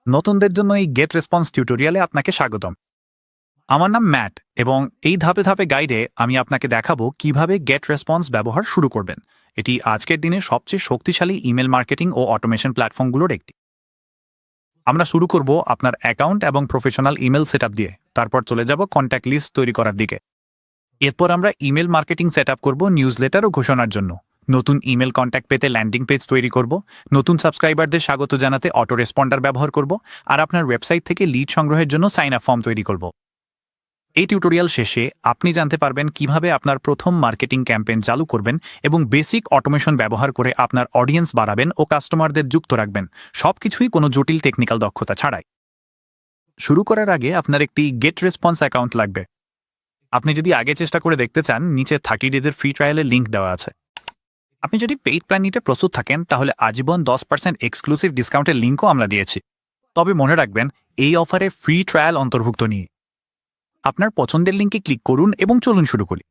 নতুনদের জন্য এই গেট রেসপন্স টিউটোরিয়ালে আপনাকে স্বাগতম। আমার নাম ম্যাট এবং এই ধাপে ধাপে গাইডে আমি আপনাকে দেখাবো কিভাবে গেট রেসপন্স ব্যবহার শুরু করবেন। এটি আজকের দিনে সবচেয়ে শক্তিশালী ইমেল মার্কেটিং ও অটোমেশন প্ল্যাটফর্মগুলোর একটি। আমরা শুরু করব আপনার অ্যাকাউন্ট এবং প্রফেশনাল ইমেল সেটআপ দিয়ে, তারপর চলে যাব কন্ট্যাক্ট লিস্ট তৈরি করার দিকে। এরপর আমরা ইমেল মার্কেটিং সেটআপ করব নিউজলেটার ও ঘোষণার জন্য। নতুন ইমেল কন্ট্যাক্ট পেতে ল্যান্ডিং পেজ তৈরি করব, নতুন সাবস্ক্রাইবারদের স্বাগত জানাতে অটো রেসপন্ডার ব্যবহার করব, আর আপনার ওয়েবসাইট থেকে লিড সংগ্রহের জন্য সাইন আপ ফর্ম তৈরি করব। এই টিউটোরিয়াল শেষে আপনি জানতে পারবেন কিভাবে আপনার প্রথম মার্কেটিং ক্যাম্পেইন চালু করবেন এবং বেসিক অটোমেশন ব্যবহার করে আপনার অডিয়েন্স বাড়াবেন ও কাস্টমারদের যুক্ত রাখবেন, সবকিছুই কোনো জটিল টেকনিক্যাল দক্ষতা ছাড়াই। শুরু করার আগে আপনার একটি গেট রেসপন্স অ্যাকাউন্ট লাগবে। আপনি যদি আগে চেষ্টা করে দেখতে চান, নিচে 30 ডেজের ফ্রি ট্রায়ালের লিঙ্ক দেওয়া আছে। আপনি যদি পেইড প্ল্যান নিতে প্রস্তুত থাকেন, তাহলে আজীবন 10% এক্সক্লুসিভ ডিসকাউন্টের লিঙ্কও আমরা দিয়েছি। তবে মনে রাখবেন, এই অফারে ফ্রি ট্রায়াল অন্তর্ভুক্ত নিয়ে আপনার পছন্দের লিঙ্কে ক্লিক করুন এবং চলুন শুরু করি।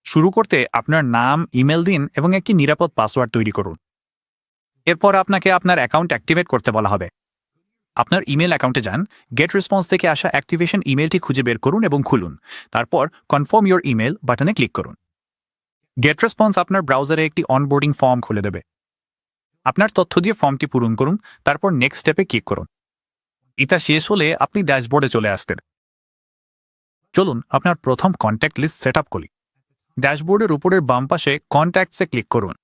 শুরু করতে আপনার নাম, ইমেল দিন এবং একটি নিরাপদ পাসওয়ার্ড তৈরি করুন। এরপর আপনাকে আপনার অ্যাকাউন্ট অ্যাক্টিভেট করতে বলা হবে। আপনার ইমেল অ্যাকাউন্টে যান, গেট রেসপন্স থেকে আসা অ্যাক্টিভেশন ইমেলটি খুঁজে বের করুন এবং খুলুন। তারপর কনফার্ম ইওর ইমেল বাটনে ক্লিক করুন। গেট রেসপন্স আপনার ব্রাউজারে একটি অনবোর্ডিং ফর্ম খুলে দেবে। আপনার তথ্য দিয়ে ফর্মটি পূরণ করুন, তারপর নেক্সট স্টেপে ক্লিক করুন। এটা শেষ হলে আপনি ড্যাশবোর্ডে চলে আসবেন। চলুন আপনার প্রথম কন্ট্যাক্ট লিস্ট সেট আপ করি। ড্যাশবোর্ডের উপরের বাম পাশে কন্ট্যাক্টসে ক্লিক করুন।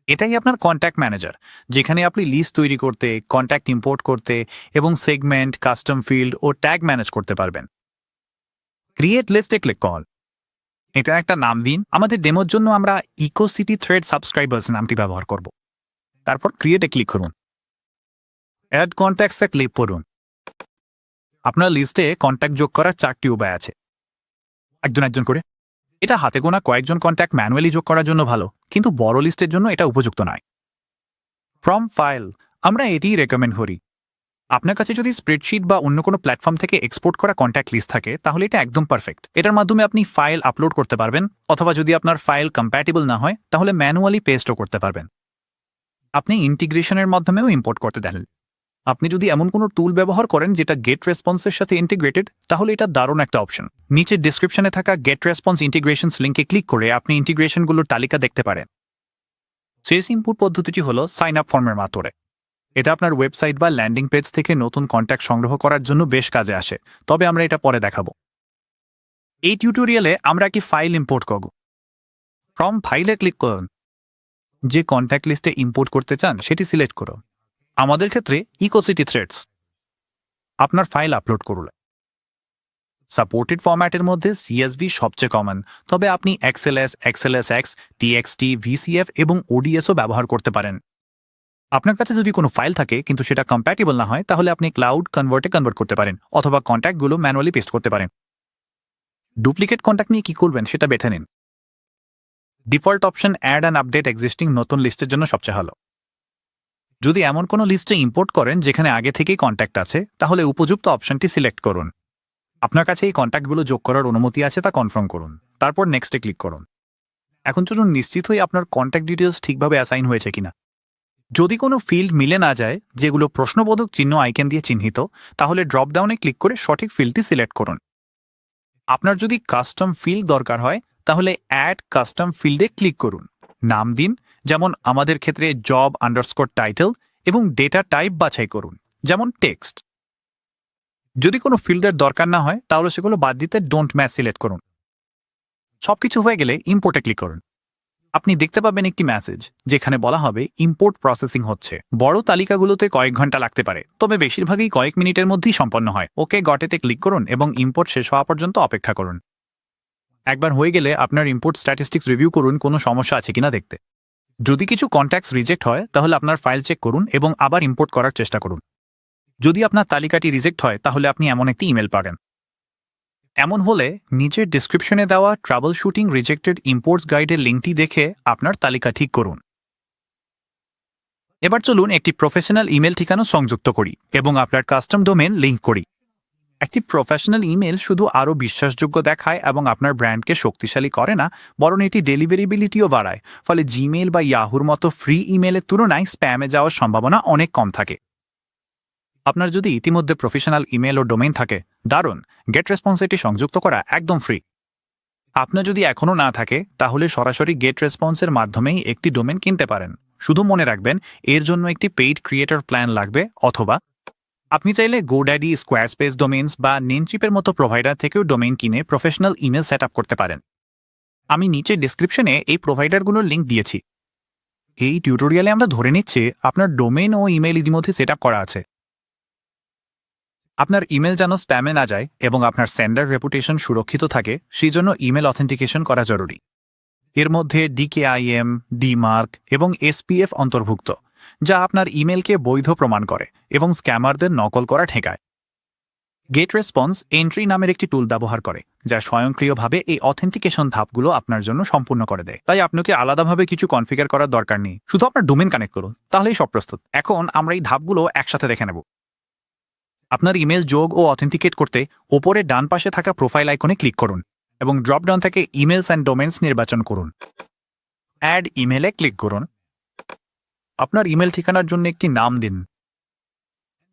এটাই আপনার কন্ট্যাক্ট ম্যানেজার, যেখানে আপনি লিস্ট তৈরি করতে, কন্ট্যাক্ট ইম্পোর্ট করতে এবং সেগমেন্ট, কাস্টম ফিল্ড ও ট্যাগ ম্যানেজ করতে পারবেন। ক্রিয়েট লিস্টে ক্লিক করুন। এটা একটা নাম দিন। আমাদের ডেমোর জন্য আমরা ইকোসিটি থ্রেড সাবস্ক্রাইবার্স নামটি ব্যবহার করব। তারপর ক্রিয়েটে ক্লিক করুন। অ্যাড কন্ট্যাক্টসে ক্লিক করুন। আপনার লিস্টে কন্ট্যাক্ট যোগ করার 4টি উপায় আছে, একজন একজন করে। এটা হাতে গোনা কয়েকজন কন্ট্যাক্ট ম্যানুয়ালি যোগ করার জন্য ভালো, কিন্তু বড় লিস্টের জন্য এটা উপযুক্ত নয়। ফ্রম ফাইল আমরা এটিই রেকমেন্ড করি। আপনার কাছে যদি স্প্রেডশিট বা অন্য কোনো প্ল্যাটফর্ম থেকে এক্সপোর্ট করা কন্ট্যাক্ট লিস্ট থাকে, তাহলে এটা একদম পারফেক্ট। এটার মাধ্যমে আপনি ফাইল আপলোড করতে পারবেন, অথবা যদি আপনার ফাইল কম্প্যাটেবল না হয়, তাহলে ম্যানুয়ালি পেস্টও করতে পারবেন। আপনি ইন্টিগ্রেশনের মাধ্যমেও ইম্পোর্ট করতে দেন। আপনি যদি এমন কোনো টুল ব্যবহার করেন যেটা গেট রেসপন্সের সাথে ইন্টিগ্রেটেড, তাহলে এটা দারুণ একটা অপশন। নিচে ডিসক্রিপশনে থাকা গেট রেসপন্স ইন্টিগ্রেশনস লিঙ্কে ক্লিক করে আপনি ইন্টিগ্রেশনগুলোর তালিকা দেখতে পারেন। শেষ ইনপুট পদ্ধতিটি হলো সাইন আপ ফর্মের মাধ্যমে। এটা আপনার ওয়েবসাইট বা ল্যান্ডিং পেজ থেকে নতুন কন্ট্যাক্ট সংগ্রহ করার জন্য বেশ কাজে আসে, তবে আমরা এটা পরে দেখাবো। এই টিউটোরিয়ালে আমরা কি ফাইল ইম্পোর্ট করব। ফ্রম ফাইলে ক্লিক করুন। যে কন্ট্যাক্ট লিস্টে ইম্পোর্ট করতে চান সেটি সিলেক্ট করুন। আমাদের ক্ষেত্রে ইকোসিটি থ্রেডস। আপনার ফাইল আপলোড করুন। সাপোর্টেড ফরম্যাটের মধ্যে CSV সবচেয়ে কমন, তবে আপনি XLS, XLSX, TXT, VCF এবং ODSও ব্যবহার করতে পারেন। আপনার কাছে যদি কোনো ফাইল থাকে কিন্তু সেটা কম্প্যাটেবল না হয়, তাহলে আপনি ক্লাউড কনভার্টে কনভার্ট করতে পারেন, অথবা কন্ট্যাক্টগুলো ম্যানুয়ালি পেস্ট করতে পারেন। ডুপ্লিকেট কন্ট্যাক্ট নিয়ে কি করবেন সেটা বেছে নিন। Default option add and update existing নতুন লিস্টের জন্য সবচেয়ে ভালো। যদি এমন কোনো লিস্টে ইম্পোর্ট করেন যেখানে আগে থেকেই কন্ট্যাক্ট আছে, তাহলে উপযুক্ত অপশনটি সিলেক্ট করুন। আপনার কাছে এই কন্ট্যাক্টগুলো যোগ করার অনুমতি আছে তা কনফার্ম করুন, তারপর নেক্সটে ক্লিক করুন। এখন চলুন নিশ্চিত হই আপনার কন্ট্যাক্ট ডিটেলস ঠিকভাবে অ্যাসাইন হয়েছে কিনা। যদি কোনো ফিল্ড মিলে না যায়, যেগুলো প্রশ্নবোধক চিহ্ন আইকন দিয়ে চিহ্নিত, তাহলে ড্রপডাউনে ক্লিক করে সঠিক ফিল্ডটি সিলেক্ট করুন। আপনার যদি কাস্টম ফিল্ড দরকার হয়, তাহলে অ্যাড কাস্টম ফিল্ডে ক্লিক করুন। নাম দিন, যেমন আমাদের ক্ষেত্রে জব আন্ডারস্কোর টাইটেল, এবং ডেটা টাইপ বাছাই করুন, যেমন টেক্সট। যদি কোনো ফিল্ডের দরকার না হয়, তাহলে সেগুলো বাদ দিতে ডোন্ট ম্যাচ সিলেক্ট করুন। সবকিছু হয়ে গেলে ইম্পোর্টে ক্লিক করুন। আপনি দেখতে পাবেন একটি মেসেজ যেখানে বলা হবে ইম্পোর্ট প্রসেসিং হচ্ছে। বড় তালিকাগুলোতে কয়েক ঘন্টা লাগতে পারে, তবে বেশিরভাগই কয়েক মিনিটের মধ্যেই সম্পন্ন হয়। ওকে গটেতে ক্লিক করুন এবং ইম্পোর্ট শেষ হওয়া পর্যন্ত অপেক্ষা করুন। একবার হয়ে গেলে আপনার ইম্পোর্ট স্ট্যাটিস্টিক্স রিভিউ করুন কোনো সমস্যা আছে কিনা দেখতে। যদি কিছু কন্ট্যাক্টস রিজেক্ট হয়, তাহলে আপনার ফাইল চেক করুন এবং আবার ইম্পোর্ট করার চেষ্টা করুন। যদি আপনার তালিকাটি রিজেক্ট হয়, তাহলে আপনি এমন একটি ইমেল পাবেন। এমন হলে নিচের ডিসক্রিপশনে দেওয়া ট্রাবল শুটিং রিজেক্টেড ইম্পোর্টস গাইডের লিঙ্কটি দেখে আপনার তালিকা ঠিক করুন। এবার চলুন একটি প্রফেশনাল ইমেল ঠিকানা সংযুক্ত করি এবং আপনার কাস্টম ডোমেন লিঙ্ক করি। একটি প্রফেশনাল ইমেল শুধু আরও বিশ্বাসযোগ্য দেখায় এবং আপনার ব্র্যান্ডকে শক্তিশালী করে না, বরং এটি ডেলিভারিবিলিটিও বাড়ায়। ফলে জিমেইল বা ইয়াহুর মতো ফ্রি ইমেলের তুলনায় স্প্যামে যাওয়ার সম্ভাবনা অনেক কম থাকে। আপনার যদি ইতিমধ্যে প্রফেশনাল ইমেল ও ডোমেইন থাকে, দারুণ, গেট রেসপন্স এটি সংযুক্ত করা একদম ফ্রি। আপনার যদি এখনও না থাকে, তাহলে সরাসরি গেট রেসপন্সের মাধ্যমেই একটি ডোমেন কিনতে পারেন। শুধু মনে রাখবেন, এর জন্য একটি পেইড ক্রিয়েটর প্ল্যান লাগবে, অথবা আপনি চাইলে গোড্যাডি, স্কোয়ারস্পেস ডোমেইনস বা নেমচিপের মতো প্রোভাইডার থেকেও ডোমেইন কিনে প্রফেশনাল ইমেল সেট আপ করতে পারেন। আমি নিচে ডিসক্রিপশনে এই প্রোভাইডারগুলোর লিঙ্ক দিয়েছি। এই টিউটোরিয়ালে আমরা ধরে নিচ্ছি আপনার ডোমেইন ও ইমেল ইতিমধ্যে সেট আপ করা আছে। আপনার ইমেল যেন স্প্যামে না যায় এবং আপনার সেন্ডার রেপুটেশন সুরক্ষিত থাকে, সেই জন্য ইমেল অথেন্টিকেশন করা জরুরি। এর মধ্যে ডিকেআইএম, ডিমার্ক এবং এসপিএফ অন্তর্ভুক্ত, যা আপনার ইমেলকে বৈধ প্রমাণ করে এবং স্ক্যামারদের নকল করা ঠেকায়। গেট রেসপন্স এন্ট্রি নামের একটি টুল ব্যবহার করে, যা স্বয়ংক্রিয়ভাবে এই অথেন্টিকেশন ধাপগুলো আপনার জন্য সম্পূর্ণ করে দেয়। তাই আপনাকে আলাদাভাবে কিছু কনফিগার করার দরকার নেই, শুধু আপনার ডোমেন কানেক্ট করুন, তাহলেই সব প্রস্তুত। এখন আমরা এই ধাপগুলো একসাথে দেখে নেব। আপনার ইমেল যোগ ও অথেন্টিকেট করতে ওপরে ডান পাশে থাকা প্রোফাইল আইকনে ক্লিক করুন এবং ড্রপডাউন থেকে ইমেলস অ্যান্ড ডোমেন্স নির্বাচন করুন। অ্যাড ইমেলে ক্লিক করুন। আপনার ইমেল ঠিকানার জন্য একটি নাম দিন।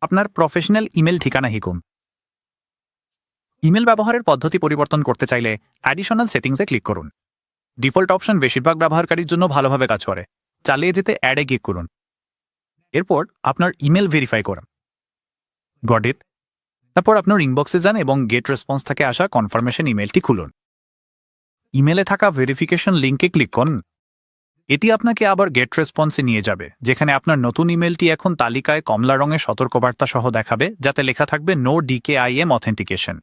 আপনার প্রফেশনাল ইমেল ঠিকানা লিখুন। ইমেল ব্যবহারের পদ্ধতি পরিবর্তন করতে চাইলে অ্যাডিশনাল সেটিংসে ক্লিক করুন। ডিফল্ট অপশন বেশিরভাগ ব্যবহারকারীর জন্য ভালোভাবে কাজ করে। চালিয়ে যেতে অ্যাডে ক্লিক করুন। এরপর আপনার ইমেল ভেরিফাই করুন। Got it. তারপর আপনার ইনবক্সে যান এবং গেট রেসপন্স থেকে আসা কনফার্মেশন ইমেলটি খুলুন। ইমেলে থাকা ভেরিফিকেশন লিঙ্কে ক্লিক করুন। এটি আপনাকে আবার গেট রেসপন্সে নিয়ে যাবে, যেখানে আপনার নতুন ইমেলটি এখন তালিকায় কমলা রঙের সতর্কবার্তা সহ দেখাবে, যাতে লেখা থাকবে নো ডিকেআইএম অথেন্টিকেশন।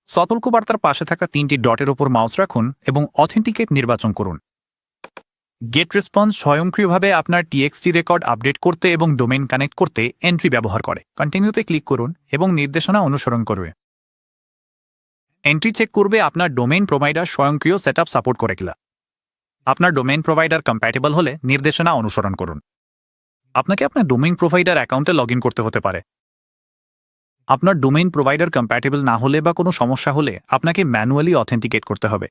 সতর্কবার্তার পাশে থাকা 3টি ডটের উপর মাউস রাখুন এবং অথেন্টিকেট নির্বাচন করুন। গেট রেসপন্স স্বয়ংক্রিয়ভাবে আপনার টিএক্সটি রেকর্ড আপডেট করতে এবং ডোমেইন কানেক্ট করতে এন্ট্রি ব্যবহার করে। কন্টিনিউতে ক্লিক করুন এবং নির্দেশনা অনুসরণ করবে। এন্ট্রি চেক করবে আপনার ডোমেইন প্রোভাইডার স্বয়ংক্রিয় সেটআপ সাপোর্ট করে কিনা। আপনার ডোমেইন প্রোভাইডার কম্প্যাটেবল হলে নির্দেশনা অনুসরণ করুন। আপনাকে আপনার ডোমেইন প্রোভাইডার অ্যাকাউন্টে লগ ইন করতে হতে পারে। আপনার ডোমেইন প্রোভাইডার কম্প্যাটেবল না হলে বা কোনো সমস্যা হলে আপনাকে ম্যানুয়ালি অথেন্টিকেট করতে হবে।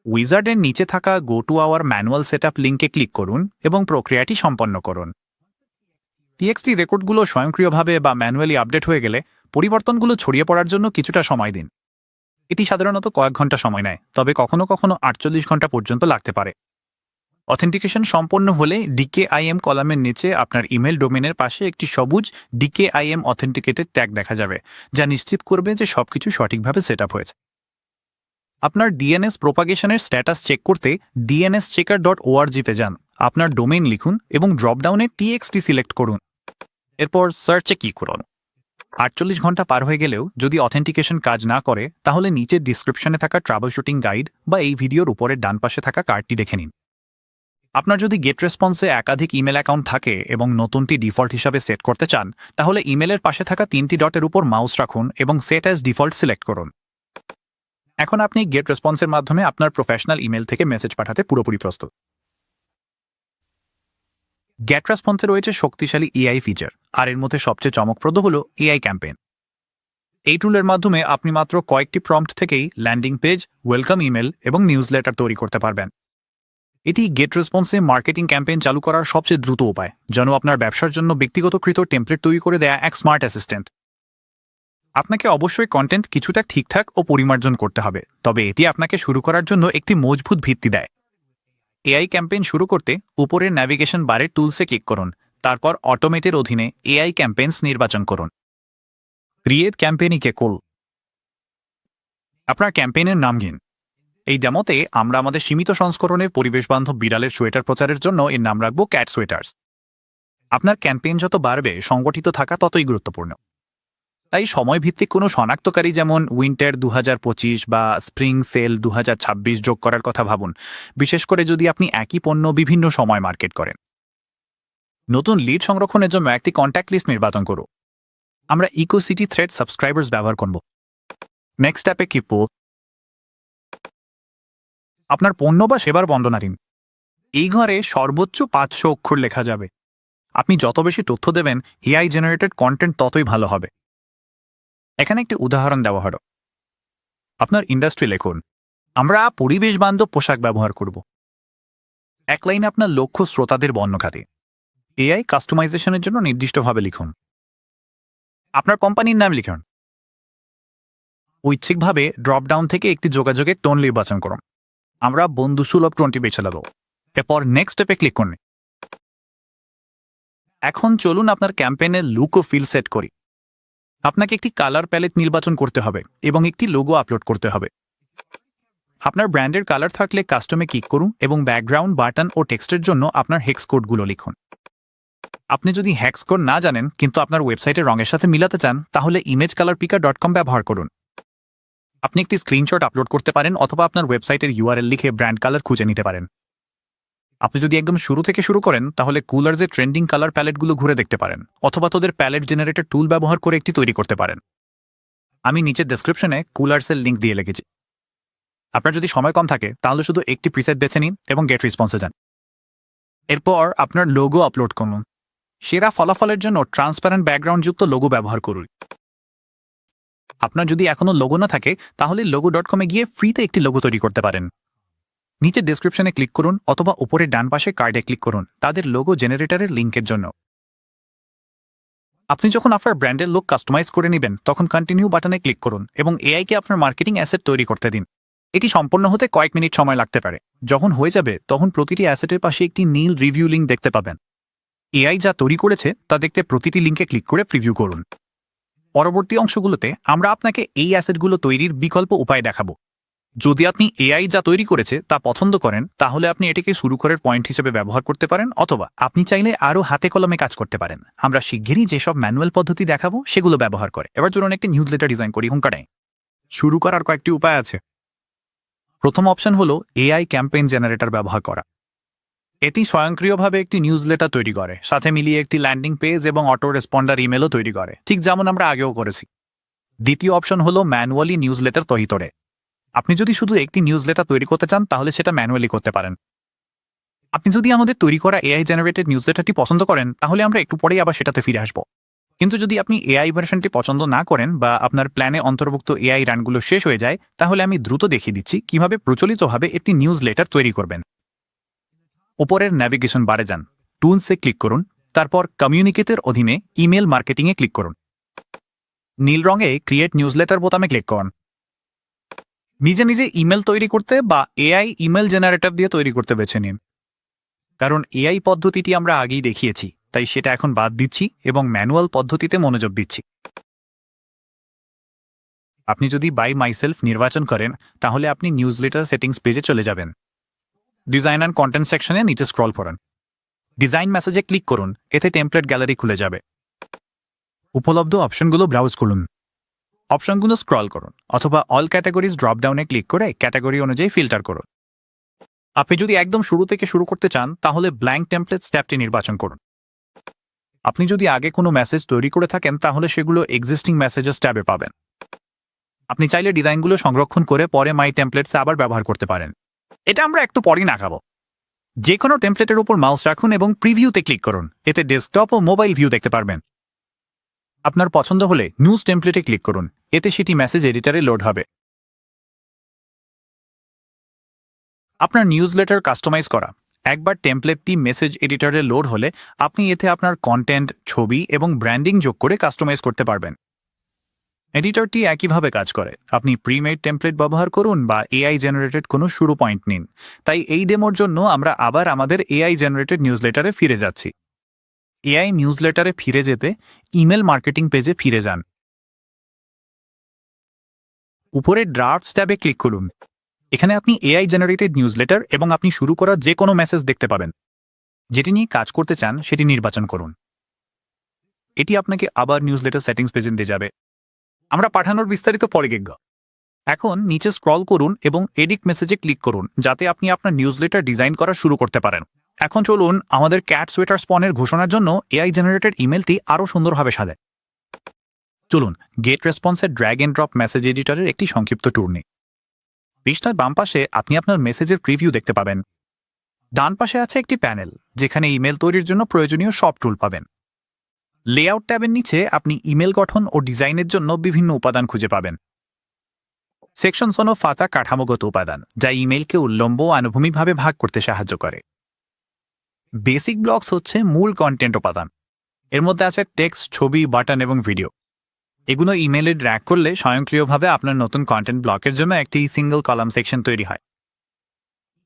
উইজার্ডের নিচে থাকা go to our manual setup লিঙ্কে ক্লিক করুন এবং প্রক্রিয়াটি সম্পন্ন করুন। টিএক্সটি রেকর্ডগুলো স্বয়ংক্রিয়ভাবে বা ম্যানুয়ালি আপডেট হয়ে গেলে পরিবর্তনগুলো ছড়িয়ে পড়ার জন্য কিছুটা সময় দিন। এটি সাধারণত কয়েক ঘন্টা সময় নেয়, তবে কখনো কখনো 48 ঘন্টা পর্যন্ত লাগতে পারে। অথেন্টিকেশন সম্পন্ন হলে ডিকেআইএম কলামের নিচে আপনার ইমেল ডোমেনের পাশে একটি সবুজ ডিকেআইএম অথেন্টিকেটেড ট্যাগ দেখা যাবে, যা নিশ্চিত করবে যে সবকিছু সঠিকভাবে সেট আপ হয়েছে। আপনার ডিএনএস প্রোপাগেশনের স্ট্যাটাস চেক করতে dnschecker.org-তে যান। আপনার ডোমেইন লিখুন এবং ড্রপডাউনে টিএক্সটি সিলেক্ট করুন। এরপর সার্চে ক্লিক করুন। 48 ঘন্টা পার হয়ে গেলেও যদি অথেন্টিকেশন কাজ না করে, তাহলে নিচের ডিসক্রিপশনে থাকা ট্রাবল শুটিং গাইড বা এই ভিডিওর উপরের ডান পাশে থাকা কার্ডটি দেখে নিন। আপনার যদি গেট রেসপন্সে একাধিক ইমেল অ্যাকাউন্ট থাকে এবং নতুনটি ডিফল্ট হিসাবে সেট করতে চান, তাহলে ইমেলের পাশে থাকা 3টি ডটের উপর মাউস রাখুন এবং সেট অ্যাজ ডিফল্ট সিলেক্ট করুন। এখন আপনি গেট রেসপন্সের মাধ্যমে আপনার প্রফেশনাল ইমেল থেকে মেসেজ পাঠাতে পুরোপুরি প্রস্তুত। গেট রেসপন্সে রয়েছে শক্তিশালী এআই ফিচার, আর এর মধ্যে সবচেয়ে চমকপ্রদ হল এআই ক্যাম্পেইন। এই টুলের মাধ্যমে আপনি মাত্র কয়েকটি প্রম্পট থেকেই ল্যান্ডিং পেজ, ওয়েলকাম ইমেল এবং নিউজলেটার তৈরি করতে পারবেন। এটি গেট রেসপন্সে মার্কেটিং ক্যাম্পেইন চালু করার সবচেয়ে দ্রুত উপায়, যেন আপনার ব্যবসার জন্য ব্যক্তিগতকৃত টেমপ্লেট তৈরি করে দেয়া এক স্মার্ট অ্যাসিস্ট্যান্ট। আপনাকে অবশ্যই কন্টেন্ট কিছুটা ঠিকঠাক ও পরিমার্জন করতে হবে, তবে এটি আপনাকে শুরু করার জন্য একটি মজবুত ভিত্তি দেয়। এআই ক্যাম্পেইন শুরু করতে উপরের ন্যাভিগেশন বারের টুলসে ক্লিক করুন। তারপর অটোমেটের অধীনে এআই ক্যাম্পেইনস নির্বাচন করুন। ক্রিয়েট ক্যাম্পেইনকে কল। আপনার ক্যাম্পেইনের নাম দিন। এই ডেমোতে আমরা আমাদের সীমিত সংস্করণে পরিবেশবান্ধব বিড়ালের সোয়েটার প্রচারের জন্য এর নাম রাখব ক্যাট সোয়েটার্স। আপনার ক্যাম্পেইন যত বাড়বে, সংগঠিত থাকা ততই গুরুত্বপূর্ণ। তাই সময়ভিত্তিক কোনো শনাক্তকারী যেমন উইন্টার 2025 বা স্প্রিং সেল 2026 যোগ করার কথা ভাবুন, বিশেষ করে যদি আপনি একই পণ্য বিভিন্ন সময় মার্কেট করেন। নতুন লিড সংরক্ষণের জন্য একটি কন্ট্যাক্ট লিস্ট নির্বাচন করুন। আমরা ইকোসিটি থ্রেড সাবস্ক্রাইবার্স ব্যবহার করব। নেক্সট অ্যাপে কিপ। আপনার পণ্য বা সেবার বর্ণনা দিন। এই ঘরে সর্বোচ্চ 500 অক্ষর লেখা যাবে। আপনি যত বেশি তথ্য দেবেন, এআই জেনারেটেড কন্টেন্ট ততই ভালো হবে। এখানে একটি উদাহরণ দেওয়া হলো। আপনার ইন্ডাস্ট্রি লিখুন। আমরা পরিবেশ বান্ধব পোশাক ব্যবহার করব। এক লাইনে আপনার লক্ষ্য শ্রোতাদের বর্ণনা দিন। এআই কাস্টমাইজেশনের জন্য নির্দিষ্টভাবে লিখুন। আপনার কোম্পানির নাম লিখুন। ঐচ্ছিকভাবে ড্রপ ডাউন থেকে একটি যোগাযোগের টোন নির্বাচন করুন। আমরা বন্ধুসুলভ টোনটি বেছে নেব। এরপর নেক্সট স্টেপে ক্লিক করুন। এখন চলুন আপনার ক্যাম্পেইনের লুক ও ফিল সেট করি। আপনাকে একটি কালার প্যালেট নির্বাচন করতে হবে এবং একটি লোগো আপলোড করতে হবে। আপনার ব্র্যান্ডের কালার থাকলে কাস্টমে ক্লিক করুন এবং ব্যাকগ্রাউন্ড, বাটন ও টেক্সটের জন্য আপনার হেক্স কোডগুলো লিখুন। আপনি যদি হেক্স কোড না জানেন কিন্তু আপনার ওয়েবসাইটের রঙের সাথে মিলাতে চান, তাহলে imagecolorpicker.com ব্যবহার করুন। আপনি একটি স্ক্রিনশট আপলোড করতে পারেন অথবা আপনার ওয়েবসাইটের URL লিখে ব্র্যান্ড কালার খুঁজে নিতে পারেন। আপনি যদি একদম শুরু থেকে শুরু করেন, তাহলে কুলার্সে ট্রেন্ডিং কালার প্যালেটগুলো ঘুরে দেখতে পারেন অথবা তোদের প্যালেট জেনারেটর টুল ব্যবহার করে একটি তৈরি করতে পারেন। আমি নিচের ডেসক্রিপশনে কুলার্সের লিঙ্ক দিয়ে রেখেছি। আপনার যদি সময় কম থাকে তাহলে শুধু একটি প্রিসেট বেছে নিন এবং গেট রেসপন্সে যান। এরপর আপনার লোগো আপলোড করুন। সেরা ফলাফলের জন্য ট্রান্সপারেন্ট ব্যাকগ্রাউন্ডযুক্ত লোগো ব্যবহার করুন। আপনার যদি এখনও লোগো না থাকে তাহলে logo.com-এ গিয়ে ফ্রিতে একটি লোগো তৈরি করতে পারেন। নিচে ডেসক্রিপশনে ক্লিক করুন অথবা উপরের ডান পাশে কার্ডে ক্লিক করুন তাদের লোগো জেনারেটরের লিঙ্কের জন্য। আপনি যখন আপনার ব্র্যান্ডের লোক কাস্টমাইজ করে নেবেন তখন কন্টিনিউ বাটনে ক্লিক করুন এবং এআইকে আপনার মার্কেটিং অ্যাসেট তৈরি করতে দিন। এটি সম্পন্ন হতে কয়েক মিনিট সময় লাগতে পারে। যখন হয়ে যাবে তখন প্রতিটি অ্যাসেটের পাশে একটি নীল রিভিউ লিঙ্ক দেখতে পাবেন। এআই যা তৈরি করেছে তা দেখতে প্রতিটি লিঙ্কে ক্লিক করে প্রিভিউ করুন। পরবর্তী অংশগুলোতে আমরা আপনাকে এই অ্যাসেটগুলো তৈরির বিকল্প উপায় দেখাবো। যদি আপনি এআই যা তৈরি করেছে তা পছন্দ করেন তাহলে আপনি এটিকে শুরু করার পয়েন্ট হিসেবে ব্যবহার করতে পারেন অথবা আপনি চাইলে আরও হাতে কলমে কাজ করতে পারেন। আমরা শিগগিরই যেসব ম্যানুয়াল পদ্ধতি দেখাবো সেগুলো ব্যবহার করে। এবার চলুন একটি নিউজলেটার ডিজাইন করি। হুঙ্কাটাই শুরু করার কয়েকটি উপায় আছে। প্রথম অপশন হলো এআই ক্যাম্পেইন জেনারেটর ব্যবহার করা। এটি স্বয়ংক্রিয়ভাবে একটি নিউজলেটার তৈরি করে, সাথে মিলিয়ে একটি ল্যান্ডিং পেজ এবং অটো রেসপন্ডার ইমেলও তৈরি করে, ঠিক যেমন আমরা আগেও করেছি। দ্বিতীয় অপশন হলো ম্যানুয়ালি নিউজলেটার তৈরি করে। আপনি যদি শুধু একটি নিউজলেটার তৈরি করতে চান তাহলে সেটা ম্যানুয়ালি করতে পারেন। আপনি যদি আমাদের তৈরি করা এআই জেনারেটেড নিউজলেটারটি পছন্দ করেন তাহলে আমরা একটু পরেই আবার সেটাতে ফিরে আসব। কিন্তু যদি আপনি এআই ভার্সনটি পছন্দ না করেন বা আপনার প্ল্যানে অন্তর্ভুক্ত এআই রানগুলো শেষ হয়ে যায়, তাহলে আমি দ্রুত দেখিয়ে দিচ্ছি কিভাবে প্রচলিতভাবে একটি নিউজলেটার তৈরি করবেন। উপরের ন্যাভিগেশন বারে যান, টুলসে ক্লিক করুন, তারপর কমিউনিকেটের অধীনে ইমেল মার্কেটিংয়ে ক্লিক করুন। নীল রঙে ক্রিয়েট নিউজলেটার বোতামে ক্লিক করুন। নিজে নিজে ইমেল তৈরি করতে বা এআই ইমেল জেনারেটর দিয়ে তৈরি করতে বেছে নিন। কারণ এআই পদ্ধতিটি আমরা আগেই দেখিয়েছি, তাই সেটা এখন বাদ দিচ্ছি এবং ম্যানুয়াল পদ্ধতিতে মনোযোগ দিচ্ছি। আপনি যদি বাই মাইসেলফ নির্বাচন করেন তাহলে আপনি নিউজলেটার সেটিংস পেজে চলে যাবেন। ডিজাইন অ্যান্ড কন্টেন্ট সেকশনে নিচে স্ক্রল করুন। ডিজাইন মেসেজে ক্লিক করুন, এতে টেমপ্লেট গ্যালারি খুলে যাবে। উপলব্ধ অপশনগুলো ব্রাউজ করুন। অপশনগুলো স্ক্রল করুন অথবা অল ক্যাটাগরিজ ড্রপডাউনে ক্লিক করে ক্যাটাগরি অনুযায়ী ফিল্টার করুন। আপনি যদি একদম শুরু থেকে শুরু করতে চান তাহলে ব্ল্যাঙ্ক টেমপ্লেট ট্যাবটি নির্বাচন করুন। আপনি যদি আগে কোনো মেসেজ তৈরি করে থাকেন তাহলে সেগুলো এক্সিস্টিং মেসেজেস ট্যাবে পাবেন। আপনি চাইলে ডিজাইনগুলো সংরক্ষণ করে পরে মাই টেমপ্লেটসে আবার ব্যবহার করতে পারেন। এটা আমরা একটু পরেই দেখাবো। যে কোনো টেমপ্লেটের উপর মাউস রাখুন এবং প্রিভিউতে ক্লিক করুন, এতে ডেস্কটপ ও মোবাইল ভিউ দেখতে পারবেন। আপনার পছন্দ হলে নিউজ টেমপ্লেটে ক্লিক করুন, এতে সেটি মেসেজ এডিটরে লোড হবে। আপনার নিউজলেটার কাস্টমাইজ করা। একবার টেমপ্লেটটি মেসেজ এডিটরে লোড হলে আপনি এতে আপনার কন্টেন্ট, ছবি এবং ব্র্যান্ডিং যোগ করে কাস্টমাইজ করতে পারবেন। এডিটরটি একইভাবে কাজ করে। আপনি প্রিমেড টেমপ্লেট ব্যবহার করুন বা এআই জেনারেটেড কোনো শুরু পয়েন্ট নিন। তাই এই ডেমোর জন্য আমরা আবার আমাদের এআই জেনারেটেড নিউজলেটারে ফিরে যাচ্ছি। এআই নিউজলেটারে ফিরে যেতে ইমেল মার্কেটিং পেজে ফিরে যান। উপরে ড্রাফটস ট্যাবে ক্লিক করুন। এখানে আপনি এআই জেনারেটেড নিউজলেটার এবং আপনি শুরু করা যে কোনো মেসেজ দেখতে পাবেন। যেটি নিয়ে কাজ করতে চান সেটি নির্বাচন করুন। এটি আপনাকে আবার নিউজলেটার সেটিংস পেজে দিয়ে যাবে। আমরা পাঠানোর বিস্তারিত পরে দেখব। এখন নিচে স্ক্রল করুন এবং এডিট মেসেজে ক্লিক করুন যাতে আপনি আপনার নিউজলেটার ডিজাইন করা শুরু করতে পারেন। এখন চলুন আমাদের ক্যাট সোয়েটার স্পনের ঘোষণার জন্য এআই জেনারেটেড ইমেলটি আরও সুন্দরভাবে সাজায়। চলুন গেট রেসপন্সের ড্র্যাগ এন্ড ড্রপ মেসেজ এডিটরের একটি সংক্ষিপ্ত ট্যুর নিই। পৃষ্ঠার বাম পাশে আপনি আপনার মেসেজের প্রিভিউ দেখতে পাবেন। ডান পাশে আছে একটি প্যানেল যেখানে ইমেল তৈরির জন্য প্রয়োজনীয় সব টুল পাবেন। লেআউট ট্যাবের নিচে আপনি ইমেল গঠন ও ডিজাইনের জন্য বিভিন্ন উপাদান খুঁজে পাবেন। সেকশনস হল ফাতা কাঠামোগত উপাদান যা ইমেলকে উল্লম্ব ও আনুভূমিকভাবে ভাগ করতে সাহায্য করে। বেসিক ব্লকস হচ্ছে মূল কন্টেন্ট উপাদান। এর মধ্যে আছে টেক্সট, ছবি, বাটন এবং ভিডিও। এগুলো ইমেলে ড্র্যাগ করলে স্বয়ংক্রিয়ভাবে আপনার নতুন কন্টেন্ট ব্লকের জন্য একটি সিঙ্গল কলাম সেকশন তৈরি হয়।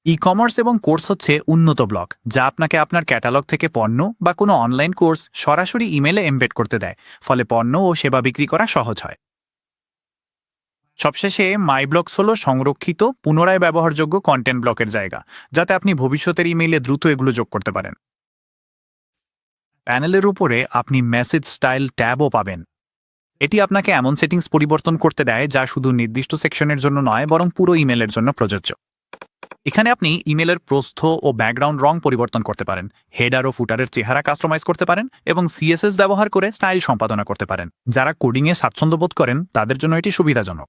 ই কমার্স এবং কোর্স হচ্ছে উন্নত ব্লক, যা আপনাকে আপনার ক্যাটালগ থেকে পণ্য বা কোনো অনলাইন কোর্স সরাসরি ইমেলে এমবেড করতে দেয়, ফলে পণ্য ও সেবা বিক্রি করা সহজ হয়। সবশেষে মাই ব্লকস হল সংরক্ষিত পুনরায় ব্যবহারযোগ্য কন্টেন্ট ব্লকের জায়গা, যাতে আপনি ভবিষ্যতের ইমেইলে দ্রুত এগুলো যোগ করতে পারেন। প্যানেলের উপরে আপনি মেসেজ স্টাইল ট্যাবও পাবেন। এটি আপনাকে এমন সেটিংস পরিবর্তন করতে দেয় যা শুধু নির্দিষ্ট সেকশনের জন্য নয়, বরং পুরো ইমেলের জন্য প্রযোজ্য। এখানে আপনি ইমেলের প্রস্থ ও ব্যাকগ্রাউন্ড রং পরিবর্তন করতে পারেন, হেডার ও ফুটারের চেহারা কাস্টমাইজ করতে পারেন এবং সিএসএস ব্যবহার করে স্টাইল সম্পাদনা করতে পারেন। যারা কোডিংয়ে স্বাচ্ছন্দ্য বোধ করেন তাদের জন্য এটি সুবিধাজনক।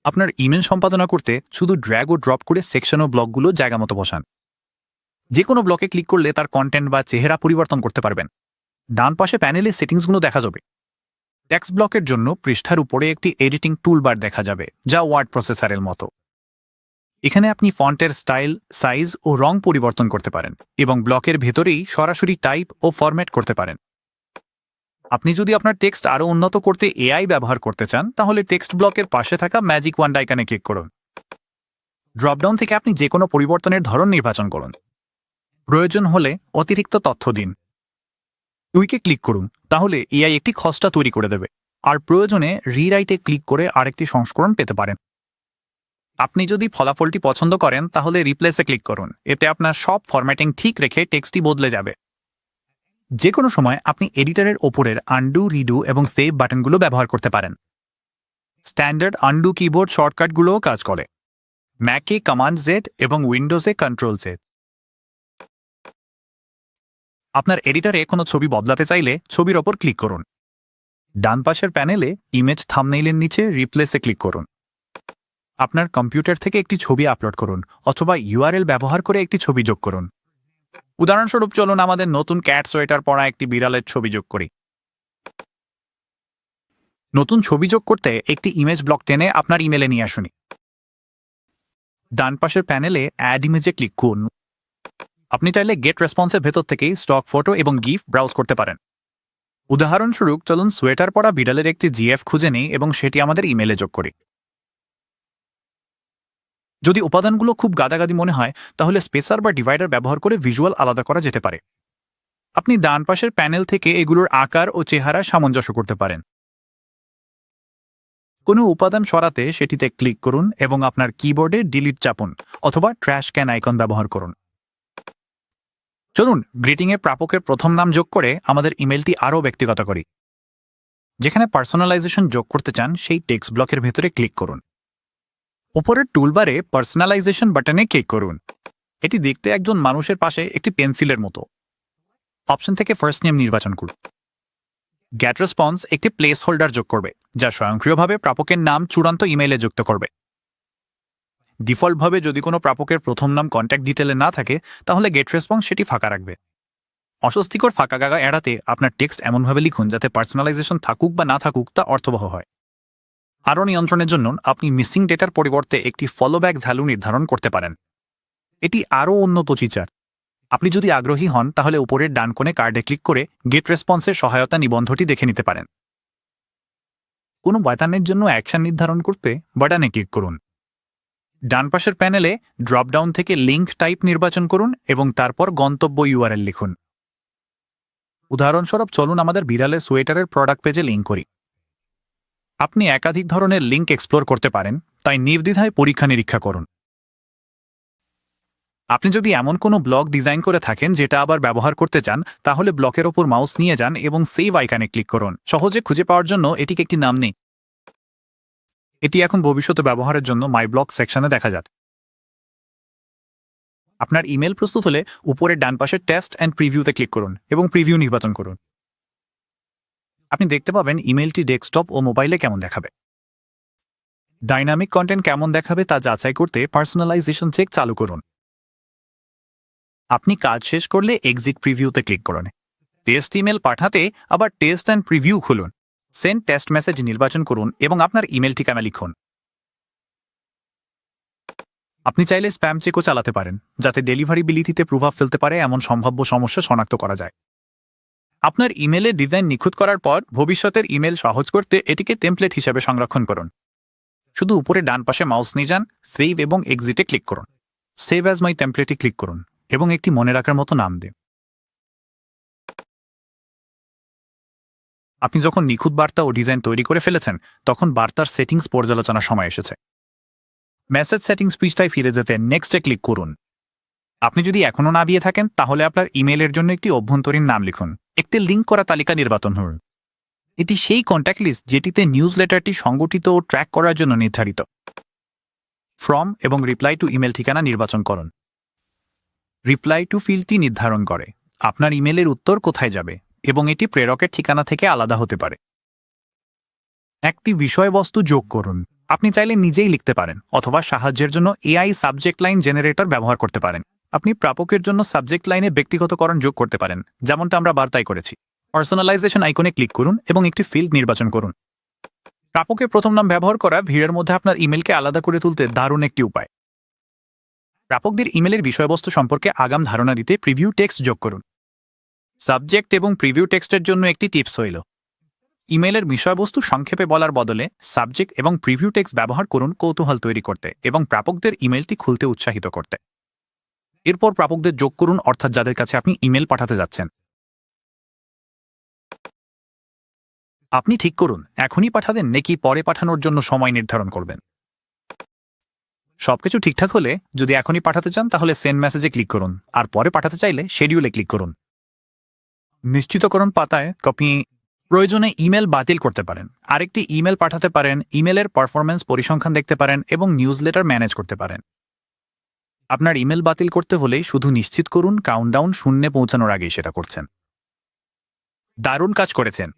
আপনার ইমেল সম্পাদনা করতে শুধু ড্র্যাগ ও ড্রপ করে সেকশন ও ব্লকগুলো জায়গা মতো বসান। যে কোনো ব্লকে ক্লিক করলে তার কন্টেন্ট বা চেহারা পরিবর্তন করতে পারবেন। ডান পাশে প্যানেলে সেটিংসগুলো দেখা যাবে। টেক্সট ব্লকের জন্য পৃষ্ঠার উপরে একটি এডিটিং টুলবার দেখা যাবে, যা ওয়ার্ড প্রসেসরের মতো। এখানে আপনি ফন্টের স্টাইল, সাইজ ও রং পরিবর্তন করতে পারেন এবং ব্লকের ভেতরেই সরাসরি টাইপ ও ফরম্যাট করতে পারেন। আপনি যদি আপনার টেক্সট আরও উন্নত করতে এআই ব্যবহার করতে চান, তাহলে টেক্সট ব্লকের পাশে থাকা ম্যাজিক ওয়ান্ড আইকনে ক্লিক করুন। ড্রপডাউন থেকে আপনি যে কোনো পরিবর্তনের ধরন নির্বাচন করুন। প্রয়োজন হলে অতিরিক্ত তথ্য দিন। টুইকে ক্লিক করুন, তাহলে এআই একটি খসড়া তৈরি করে দেবে, আর প্রয়োজনে রিরাইটে ক্লিক করে আরেকটি সংস্করণ পেতে পারেন। আপনি যদি ফলাফলটি পছন্দ করেন তাহলে রিপ্লেসে ক্লিক করুন। এতে আপনার সব ফরম্যাটিং ঠিক রেখে টেক্সটটি বদলে যাবে। যে কোনো সময় আপনি এডিটরের ওপরের আনডু, রিডু এবং সেভ বাটনগুলো ব্যবহার করতে পারেন। স্ট্যান্ডার্ড আনডু কিবোর্ড শর্টকাটগুলোও কাজ করে। ম্যাকে কমান্ড জেড এবং উইন্ডোজে কন্ট্রোল জেড। আপনার এডিটরে কোনো ছবি বদলাতে চাইলে ছবির ওপর ক্লিক করুন। ডান পাশের প্যানেলে ইমেজ থাম্বনেইলের নিচে রিপ্লেসে ক্লিক করুন। আপনার কম্পিউটার থেকে একটি ছবি আপলোড করুন অথবা ইউআরএল ব্যবহার করে একটি ছবি যোগ করুন। উদাহরণস্বরূপ চলুন আমাদের নতুন ক্যাট সোয়েটার পরা একটি বিড়ালের ছবি যোগ করি। নতুন ছবি যোগ করতে একটি ইমেজ ব্লক টেনে আপনার ইমেলে নিয়ে আসুন। ডান পাশের প্যানেলে অ্যাড ইমেজে ক্লিক করুন। আপনি চাইলে গেট রেসপন্সের ভেতর থেকেই স্টক ফটো এবং গিফ ব্রাউজ করতে পারেন। উদাহরণস্বরূপ চলুন সোয়েটার পরা বিড়ালের একটি জিএফ খুঁজে নিই এবং সেটি আমাদের ইমেলে যোগ করি। যদি উপাদানগুলো খুব গাদাগাদি মনে হয়, তাহলে স্পেসার বা ডিভাইডার ব্যবহার করে ভিজুয়াল আলাদা করা যেতে পারে। আপনি ডান পাশের প্যানেল থেকে এগুলোর আকার ও চেহারা সামঞ্জস্য করতে পারেন। কোনো উপাদান সরাতে সেটিতে ক্লিক করুন এবং আপনার কিবোর্ডে ডিলিট চাপুন অথবা ট্র্যাশ ক্যান আইকন ব্যবহার করুন। চলুন গ্রিটিংয়ে প্রাপকের প্রথম নাম যোগ করে আমাদের ইমেলটি আরও ব্যক্তিগত করি। যেখানে পার্সোনালাইজেশন যোগ করতে চান সেই টেক্সট ব্লকের ভেতরে ক্লিক করুন। উপরের টুলবারে পার্সোনালাইজেশন বাটনে ক্লিক করুন। এটি দেখতে একজন মানুষের পাশে একটি পেন্সিলের মতো। অপশন থেকে ফার্স্ট নেম নির্বাচন করুন। গেট রেসপন্স একটি প্লেস হোল্ডার যোগ করবে, যা স্বয়ংক্রিয়ভাবে প্রাপকের নাম চূড়ান্ত ইমেইলে যুক্ত করবে। ডিফল্টভাবে যদি কোনো প্রাপকের প্রথম নাম কন্ট্যাক্ট ডিটেলে না থাকে, তাহলে গেট রেসপন্স সেটি ফাঁকা রাখবে। অস্বস্তিকর ফাঁকা জায়গা এড়াতে আপনার টেক্সট এমনভাবে লিখুন যাতে পার্সোনালাইজেশন থাকুক বা না থাকুক তা অর্থবহ হয়। আরও নিয়ন্ত্রণের জন্য আপনি মিসিং ডেটার পরিবর্তে একটি ফলোব্যাক ভ্যালু নির্ধারণ করতে পারেন। এটি আরও উন্নত ফিচার। আপনি যদি আগ্রহী হন তাহলে উপরের ডান কোণে কার্ডে ক্লিক করে গেট রেসপন্সের সহায়তা নিবন্ধটি দেখে নিতে পারেন। কোনো বাটনের জন্য অ্যাকশন নির্ধারণ করতে বাটনে ক্লিক করুন। ডান পাশের প্যানেলে ড্রপডাউন থেকে লিঙ্ক টাইপ নির্বাচন করুন এবং তারপর গন্তব্য ইউআরএল লিখুন। উদাহরণস্বরূপ চলুন আমাদের বিড়ালের সোয়েটারের প্রোডাক্ট পেজে লিঙ্ক করি। আপনি একাধিক ধরনের লিঙ্ক এক্সপ্লোর করতে পারেন, তাই নির্দ্বিধায় পরীক্ষা নিরীক্ষা করুন। আপনি যদি এমন কোনো ব্লগ ডিজাইন করে থাকেন যেটা আবার ব্যবহার করতে চান, তাহলে ব্লকের ওপর মাউস নিয়ে যান এবং সেভ আইকনে ক্লিক করুন। সহজে খুঁজে পাওয়ার জন্য এটিকে একটি নাম নেই। এটি এখন ভবিষ্যতে ব্যবহারের জন্য মাই ব্লগ সেকশনে দেখা যাক। আপনার ইমেল প্রস্তুত হলে উপরের ডান পাশে টেস্ট অ্যান্ড প্রিভিউতে ক্লিক করুন এবং প্রিভিউ নির্বাচন করুন। আপনি দেখতে পাবেন ইমেলটি ডেস্কটপ ও মোবাইলে কেমন দেখাবে। ডাইনামিক কন্টেন্ট কেমন দেখাবে তা যাচাই করতে পার্সোনালাইজেশন চেক চালু করুন। আপনি কাজ শেষ করলে এক্সিট প্রিভিউতে ক্লিক করুন। টেস্ট ইমেল পাঠাতে আবার টেস্ট অ্যান্ড প্রিভিউ খুলুন। সেন্ড টেস্ট মেসেজ নির্বাচন করুন এবং আপনার ইমেল ঠিকানা লিখুন। আপনি চাইলে স্প্যাম চেকও চালাতে পারেন, যাতে ডেলিভারি বিলিতিতে প্রভাব ফেলতে পারে এমন সম্ভাব্য সমস্যা শনাক্ত করা যায়। আপনার ইমেলের ডিজাইন নিখুঁত করার পর ভবিষ্যতের ইমেল সহজ করতে এটিকে টেমপ্লেট হিসেবে সংরক্ষণ করুন। শুধু উপরে ডান পাশে মাউস নিয়ে যান, সেভ এবং এক্সিটে ক্লিক করুন। সেভ অ্যাজ মাই টেমপ্লেটে ক্লিক করুন এবং একটি মনে রাখার মতো নাম দিন। আপনি যখন নিখুঁত বার্তা ও ডিজাইন তৈরি করে ফেলেছেন, তখন বার্তার সেটিংস পর্যালোচনার সময় এসেছে। মেসেজ সেটিংস পৃষ্ঠায় ফিরে যেতে নেক্সটে ক্লিক করুন। আপনি যদি এখনও না দিয়ে থাকেন, তাহলে আপনার ইমেইলের জন্য একটি অভ্যন্তরীণ নাম লিখুন। একটি লিঙ্ক করা তালিকা নির্বাচন করুন। এটি সেই কন্ট্যাক্ট লিস্ট যেটিতে নিউজ লেটারটি সংগঠিত ও ট্র্যাক করার জন্য নির্ধারিত। ফ্রম এবং রিপ্লাই টু ইমেল ঠিকানা নির্বাচন করুন। রিপ্লাই টু ফিল্ডটি নির্ধারণ করে আপনার ইমেলের উত্তর কোথায় যাবে এবং এটি প্রেরকের ঠিকানা থেকে আলাদা হতে পারে। একটি বিষয়বস্তু যোগ করুন। আপনি চাইলে নিজেই লিখতে পারেন অথবা সাহায্যের জন্য এআই সাবজেক্ট লাইন জেনারেটর ব্যবহার করতে পারেন। আপনি প্রাপকের জন্য সাবজেক্ট লাইনে ব্যক্তিগতকরণ যোগ করতে পারেন, যেমনটা আমরা বার্তায় করেছি। পার্সোনালাইজেশন আইকনে ক্লিক করুন এবং একটি ফিল্ড নির্বাচন করুন। প্রাপকের প্রথম নাম ব্যবহার করা ভিড়ের মধ্যে আপনার ইমেলকে আলাদা করে তুলতে দারুণ একটি উপায়। প্রাপকদের ইমেলের বিষয়বস্তু সম্পর্কে আগাম ধারণা দিতে প্রিভিউ টেক্সট যোগ করুন। সাবজেক্ট এবং প্রিভিউ টেক্সটের জন্য একটি টিপস হইল, ইমেলের বিষয়বস্তু সংক্ষেপে বলার বদলে সাবজেক্ট এবং প্রিভিউ টেক্সট ব্যবহার করুন কৌতূহল তৈরি করতে এবং প্রাপকদের ইমেলটি খুলতে উৎসাহিত করতে। এরপর প্রাপকদের যোগ করুন, অর্থাৎ যাদের কাছে আপনি ইমেল পাঠাতে যাচ্ছেন। আপনি ঠিক করুন এখনই পাঠাবেন নাকি পরে পাঠানোর জন্য সময় নির্ধারণ করবেন। সবকিছু ঠিকঠাক হলে যদি এখনই পাঠাতে চান, তাহলে সেন্ড মেসেজে ক্লিক করুন, আর পরে পাঠাতে চাইলে শিডিউলে ক্লিক করুন। নিশ্চিতকরণ পাতায় কপি প্রয়োজনে ইমেল বাতিল করতে পারেন, আরেকটি ইমেল পাঠাতে পারেন, ইমেলের পারফরম্যান্স পরিসংখ্যান দেখতে পারেন এবং নিউজলেটার ম্যানেজ করতে পারেন। আপনার ইমেল বাতিল করতে হলে শুধু নিশ্চিত করুন কাউন্টডাউন শূন্যে পৌঁছানোর আগেই সেটা করছেন। দারুণ কাজ করেছেন।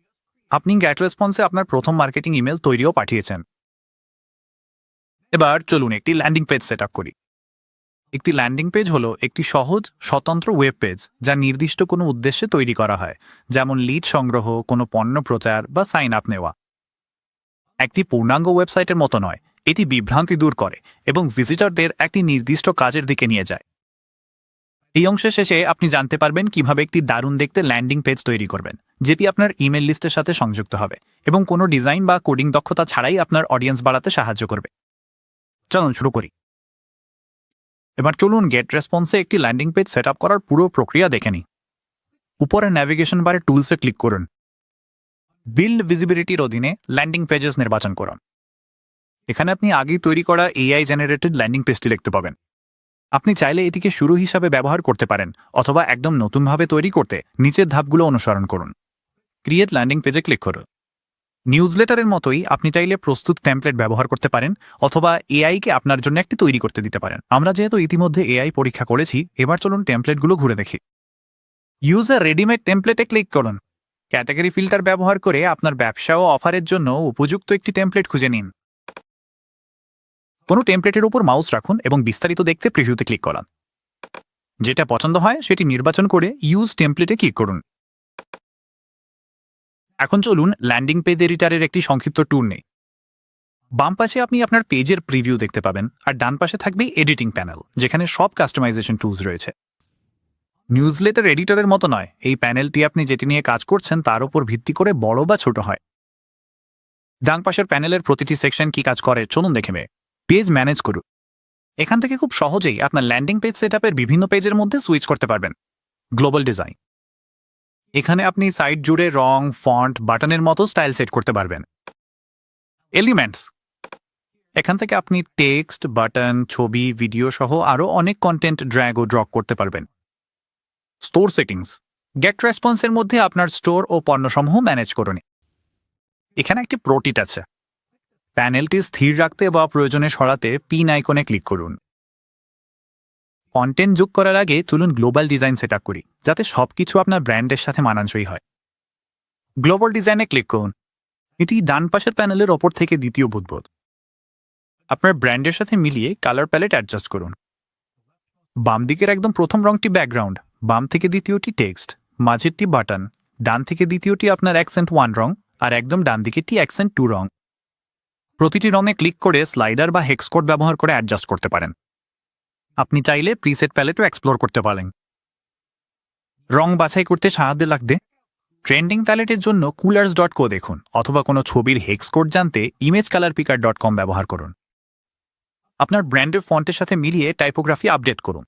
আপনি গেট রেসপন্সে আপনার প্রথম মার্কেটিং ইমেল তৈরিও পাঠিয়েছেন। এবার চলুন একটি ল্যান্ডিং পেজ সেট আপ করি। একটি ল্যান্ডিং পেজ হলো একটি সহজ স্বতন্ত্র ওয়েব পেজ যা নির্দিষ্ট কোনো উদ্দেশ্যে তৈরি করা হয়, যেমন লিড সংগ্রহ, কোনো পণ্য প্রচার বা সাইন আপ নেওয়া। একটি পূর্ণাঙ্গ ওয়েবসাইটের মতো নয়, এটি বিভ্রান্তি দূর করে এবং ভিজিটরদের একটি নির্দিষ্ট কাজের দিকে নিয়ে যায়। এই অংশের শেষে আপনি জানতে পারবেন কিভাবে একটি দারুণ দেখতে ল্যান্ডিং পেজ তৈরি করবেন, যেটি আপনার ইমেল লিস্টের সাথে সংযুক্ত হবে এবং কোনো ডিজাইন বা কোডিং দক্ষতা ছাড়াই আপনার অডিয়েন্স বাড়াতে সাহায্য করবে। চলুন শুরু করি। এবার চলুন গেট রেসপন্সে একটি ল্যান্ডিং পেজ সেট আপ করার পুরো প্রক্রিয়া দেখে নিই। উপরে ন্যাভিগেশন বারে টুলসে ক্লিক করুন। বিল্ড ভিজিবিলিটির অধীনে ল্যান্ডিং পেজেস নির্বাচন করুন। এখানে আপনি আগেই তৈরি করা এআই জেনারেটেড ল্যান্ডিং পেজটি দেখতে পাবেন। আপনি চাইলে এটিকে শুরু হিসাবে ব্যবহার করতে পারেন অথবা একদম নতুনভাবে তৈরি করতে নিচের ধাপগুলো অনুসরণ করুন। ক্রিয়েট ল্যান্ডিং পেজে ক্লিক করুন। নিউজলেটারের মতোই আপনি চাইলে প্রস্তুত টেমপ্লেট ব্যবহার করতে পারেন অথবা এআইকে আপনার জন্য একটি তৈরি করতে দিতে পারেন। আমরা যেহেতু ইতিমধ্যে এআই পরীক্ষা করেছি, এবার চলুন টেমপ্লেটগুলো ঘুরে দেখি। ইউজার রেডিমেড টেমপ্লেটে ক্লিক করুন। ক্যাটাগরি ফিল্টার ব্যবহার করে আপনার ব্যবসা ও অফারের জন্য উপযুক্ত একটি টেমপ্লেট খুঁজে নিন। কোনো টেমপ্লেটের উপর মাউস রাখুন এবং বিস্তারিত দেখতে প্রিভিউতে ক্লিক করুন। যেটা পছন্দ হয় সেটি নির্বাচন করে ইউজ টেমপ্লেটে ক্লিক করুন। এখন চলুন ল্যান্ডিং পেজ এডিটরের একটি সংক্ষিপ্ত ট্যুর নেই। বাম পাশে আপনি আপনার পেজের প্রিভিউ দেখতে পাবেন আর ডান পাশে থাকবে এডিটিং প্যানেল, যেখানে সব কাস্টমাইজেশন টুলস রয়েছে। নিউজলেটার এডিটরের মতো নয়, এই প্যানেলটি আপনি যেটি নিয়ে কাজ করছেন তার উপর ভিত্তি করে বড় বা ছোট হয়। ডান পাশের প্যানেলের প্রতিটি সেকশন কি কাজ করে চলুন দেখে নেব। পেজ ম্যানেজ করুন। এখান থেকে খুব সহজেই আপনার ল্যান্ডিং পেজ সেটআপের বিভিন্ন পেজের মধ্যে সুইচ করতে পারবেন। গ্লোবাল ডিজাইন, এখানে আপনি সাইট জুড়ে রং, ফন্ট, বাটনের মতো স্টাইল সেট করতে পারবেন। এলিমেন্টস, এখান থেকে আপনি টেক্সট, বাটন, ছবি, ভিডিও সহ আরও অনেক কন্টেন্ট ড্র্যাগ ও ড্রপ করতে পারবেন। স্টোর সেটিংস, গেট রেসপন্সের মধ্যে আপনার স্টোর ও পণ্যসমূহ ম্যানেজ করুন। এখানে একটি প্রো টিপ আছে, প্যানেলটি স্থির রাখতে বা প্রয়োজনে সরাতে পিন আইকনে ক্লিক করুন। কন্টেন্ট যোগ করার আগে চলুন গ্লোবাল ডিজাইন সেট আপ করি, যাতে সবকিছু আপনার ব্র্যান্ডের সাথে মানানসই হয়। গ্লোবাল ডিজাইনে ক্লিক করুন। এটি ডান পাশের প্যানেলের ওপর থেকে দ্বিতীয় বুদবোধ। আপনার ব্র্যান্ডের সাথে মিলিয়ে কালার প্যালেট অ্যাডজাস্ট করুন। বাম দিকের একদম প্রথম রংটি ব্যাকগ্রাউন্ড, বাম থেকে দ্বিতীয়টি টেক্সট, মাঝেরটি বাটন, ডান থেকে দ্বিতীয়টি আপনার অ্যাকসেন্ট 1 রং আর একদম ডান দিকেরটি অ্যাকসেন্ট 2 রং। প্রতিটি রঙে ক্লিক করে স্লাইডার বা হেক্স কোড ব্যবহার করে অ্যাডজাস্ট করতে পারেন। আপনি চাইলে প্রিসেট প্যালেটও এক্সপ্লোর করতে পারেন। রং বাছাই করতে সাহায্য লাগবে ট্রেন্ডিং প্যালেটের জন্য coolers.co দেখুন অথবা কোনো ছবির হেক্স কোড জানতে imagecolorpicker.com ব্যবহার করুন। আপনার ব্র্যান্ডের ফন্টের সাথে মিলিয়ে টাইপোগ্রাফি আপডেট করুন।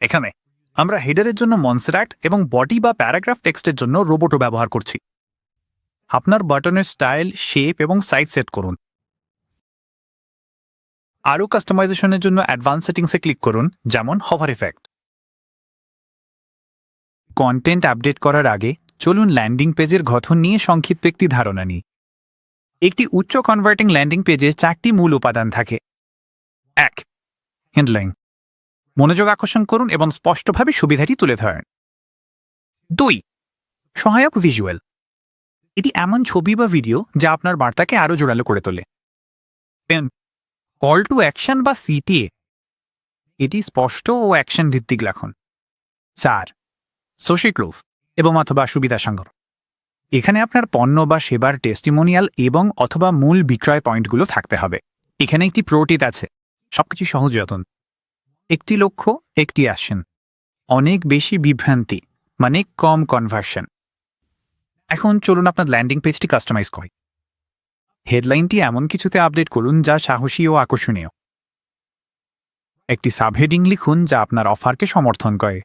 এখানে আমরা হেডারের জন্য মনসেরাট এবং বডি বা প্যারাগ্রাফ টেক্সটের জন্য রোবটও ব্যবহার করছি। আপনার বাটনের স্টাইল, শেপ এবং সাইজ সেট করুন। আরও কাস্টমাইজেশনের জন্য অ্যাডভান্স সেটিংসে ক্লিক করুন, যেমন হভার এফেক্ট। কন্টেন্ট আপডেট করার আগে চলুন ল্যান্ডিং পেজের গঠন নিয়ে সংক্ষিপ্ত একটি ধারণা নিই। একটি উচ্চ কনভার্টিং ল্যান্ডিং পেজে 4টি মূল উপাদান থাকে। 1. হেডলাইন, মনোযোগ আকর্ষণ করুন এবং স্পষ্টভাবে সুবিধাটি তুলে ধরেন। 2. সহায়ক ভিজুয়াল, এটি এমন ছবি বা ভিডিও যা আপনার বার্তাকে আরও জোরালো করে তোলে। 3. কল টু অ্যাকশন বা সিটিএ, এটি স্পষ্ট ও অ্যাকশন ভিত্তিক লেখন। 4. সোশ্যাল প্রুফ এবং অথবা সুবিধা সংগ্রহ, এখানে আপনার পণ্য বা সেবার টেস্টিমোনিয়াল এবং অথবা মূল বিক্রয় পয়েন্টগুলো থাকতে হবে। এখানে একটি প্রোটিপ আছে, সবকিছু সহজ যতন। একটি লক্ষ্য, একটি অ্যাকশন, অনেক বেশি বিভ্রান্তি মানে কম কনভার্সন। এখন চলুন আপনার ল্যান্ডিং পেজটি কাস্টমাইজ করি। হেডলাইনটি এমন কিছুতে আপডেট করুন যা সাহসী ও আকর্ষণীয়। একটি সাবহেডিং লিখুন যা আপনার অফারকে সমর্থন করে।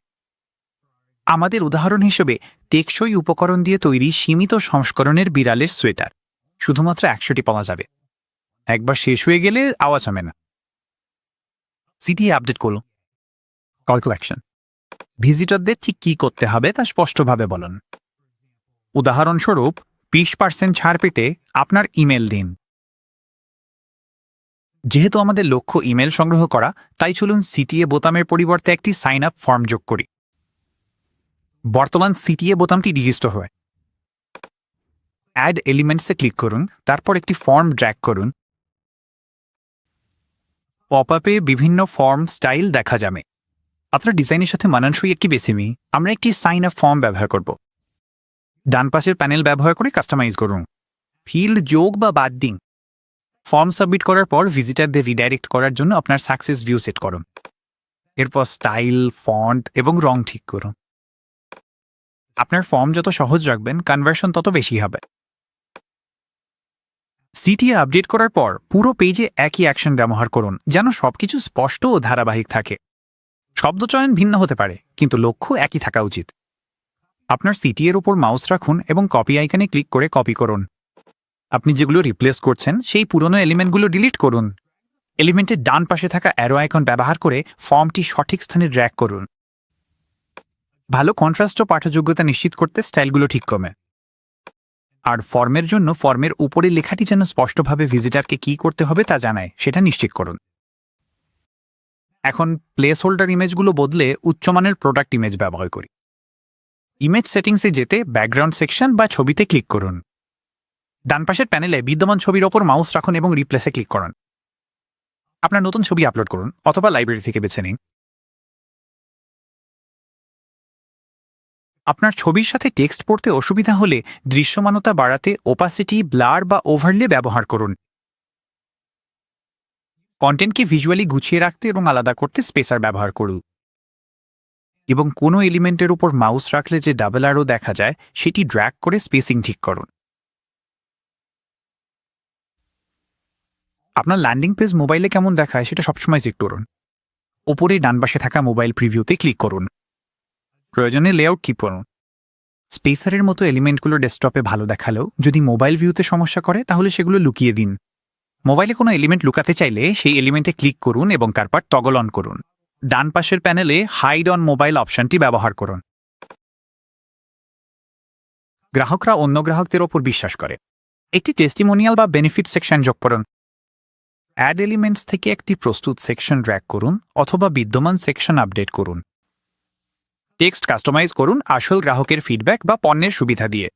আমাদের উদাহরণ হিসেবে টেকসই উপকরণ দিয়ে তৈরি সীমিত সংস্করণের বিড়ালের সোয়েটার, শুধুমাত্র 100টি পাওয়া যাবে। একবার শেষ হয়ে গেলে আওয়াজ হবে না। সিটি আপডেট করুন। কল টু অ্যাকশন, ভিজিটরদের ঠিক কী করতে হবে তা স্পষ্টভাবে বলুন। উদাহরণস্বরূপ 20% ছাড় পেতে আপনার ইমেল দিন। যেহেতু আমাদের লক্ষ্য ইমেল সংগ্রহ করা, তাই চলুন সিটিএ বোতামের পরিবর্তে একটি সাইন আপ ফর্ম যোগ করি। বর্তমান সিটিএ বোতামটি রেজিস্টার হয়। অ্যাড এলিমেন্টসে ক্লিক করুন, তারপর একটি ফর্ম ড্র্যাগ করুন। পপ আপে বিভিন্ন ফর্ম স্টাইল দেখা যাবে। আপনার ডিজাইনের সাথে মানানসই একটি বেছে নিই। আমরা একটি সাইন আপ ফর্ম ব্যবহার করব। ডান পাশের প্যানেল ব্যবহার করে কাস্টমাইজ করুন। ফিল্ড যোগ বা বাদ দিন। ফর্ম সাবমিট করার পর ভিজিটারদের রিডাইরেক্ট করার জন্য আপনার সাকসেস ভিউ সেট করুন। এরপর স্টাইল, ফন্ট এবং রং ঠিক করুন। আপনার ফর্ম যত সহজ রাখবেন, কনভার্সন তত বেশি হবে। সিটিএ আপডেট করার পর পুরো পেজে একই অ্যাকশন ব্যবহার করুন, যেন সবকিছু স্পষ্ট ও ধারাবাহিক থাকে। শব্দচয়ন ভিন্ন হতে পারে, কিন্তু লক্ষ্য একই থাকা উচিত। আপনার সিটিএর উপর মাউস রাখুন এবং কপি আইকনে ক্লিক করে কপি করুন। আপনি যেগুলো রিপ্লেস করছেন সেই পুরনো এলিমেন্টগুলো ডিলিট করুন। এলিমেন্টের ডান পাশে থাকা অ্যারো আইকন ব্যবহার করে ফর্মটি সঠিক স্থানে ড্র্যাগ করুন। ভালো কন্ট্রাস্ট ও পাঠযোগ্যতা নিশ্চিত করতে স্টাইলগুলো ঠিক কমে। আর ফর্মের জন্য ফর্মের উপরে লেখাটি যেন স্পষ্টভাবে ভিজিটারকে কী করতে হবে তা জানায়, সেটা নিশ্চিত করুন। এখন প্লেস হোল্ডার ইমেজগুলো বদলে উচ্চমানের প্রোডাক্ট ইমেজ ব্যবহার করি। ইমেজ সেটিংসে যেতে ব্যাকগ্রাউন্ড সেকশন বা ছবিতে ক্লিক করুন। ডান পাশের প্যানেলে বিদ্যমান ছবির ওপর মাউস রাখুন এবং রিপ্লেসে ক্লিক করুন। আপনার নতুন ছবি আপলোড করুন অথবা লাইব্রেরি থেকে বেছে নিন। আপনার ছবির সাথে টেক্সট পড়তে অসুবিধা হলে দৃশ্যমানতা বাড়াতে ওপাসিটি, ব্লার বা ওভারলে ব্যবহার করুন। কন্টেন্টকে ভিজুয়ালি গুছিয়ে রাখতে এবং আলাদা করতে স্পেসার ব্যবহার করুন। এবং কোনো এলিমেন্টের উপর মাউস রাখলে যে ডাবল অ্যারো দেখা যায়, সেটি ড্র্যাগ করে স্পেসিং ঠিক করুন। আপনার ল্যান্ডিং পেজ মোবাইলে কেমন দেখায় সেটা সবসময় চেক করুন। ওপরে ডান পাশে থাকা মোবাইল প্রিভিউতে ক্লিক করুন। প্রয়োজনে লেআউট কি করুন। স্পেসারের মতো এলিমেন্টগুলো ডেস্কটপে ভালো দেখালেও যদি মোবাইল ভিউতে সমস্যা করে তাহলে সেগুলো লুকিয়ে দিন। মোবাইলে কোনো এলিমেন্ট লুকাতে চাইলে সেই এলিমেন্টে ক্লিক করুন এবং তারপর টগল অন করুন। ডান পাশের প্যানেলে হাইড অন মোবাইল অপশনটি ব্যবহার করুন। গ্রাহকরা অন্য গ্রাহকদের ওপর বিশ্বাস করে। একটি টেস্টিমোনিয়াল বা বেনিফিট সেকশন যোগ করুন। অ্যাড এলিমেন্টস থেকে একটি প্রস্তুত সেকশন ড্র্যাগ করুন অথবা বিদ্যমান সেকশন আপডেট করুন। টেক্সট কাস্টমাইজ করুন আসল গ্রাহকের ফিডব্যাক বা পণ্যের সুবিধা দিয়ে।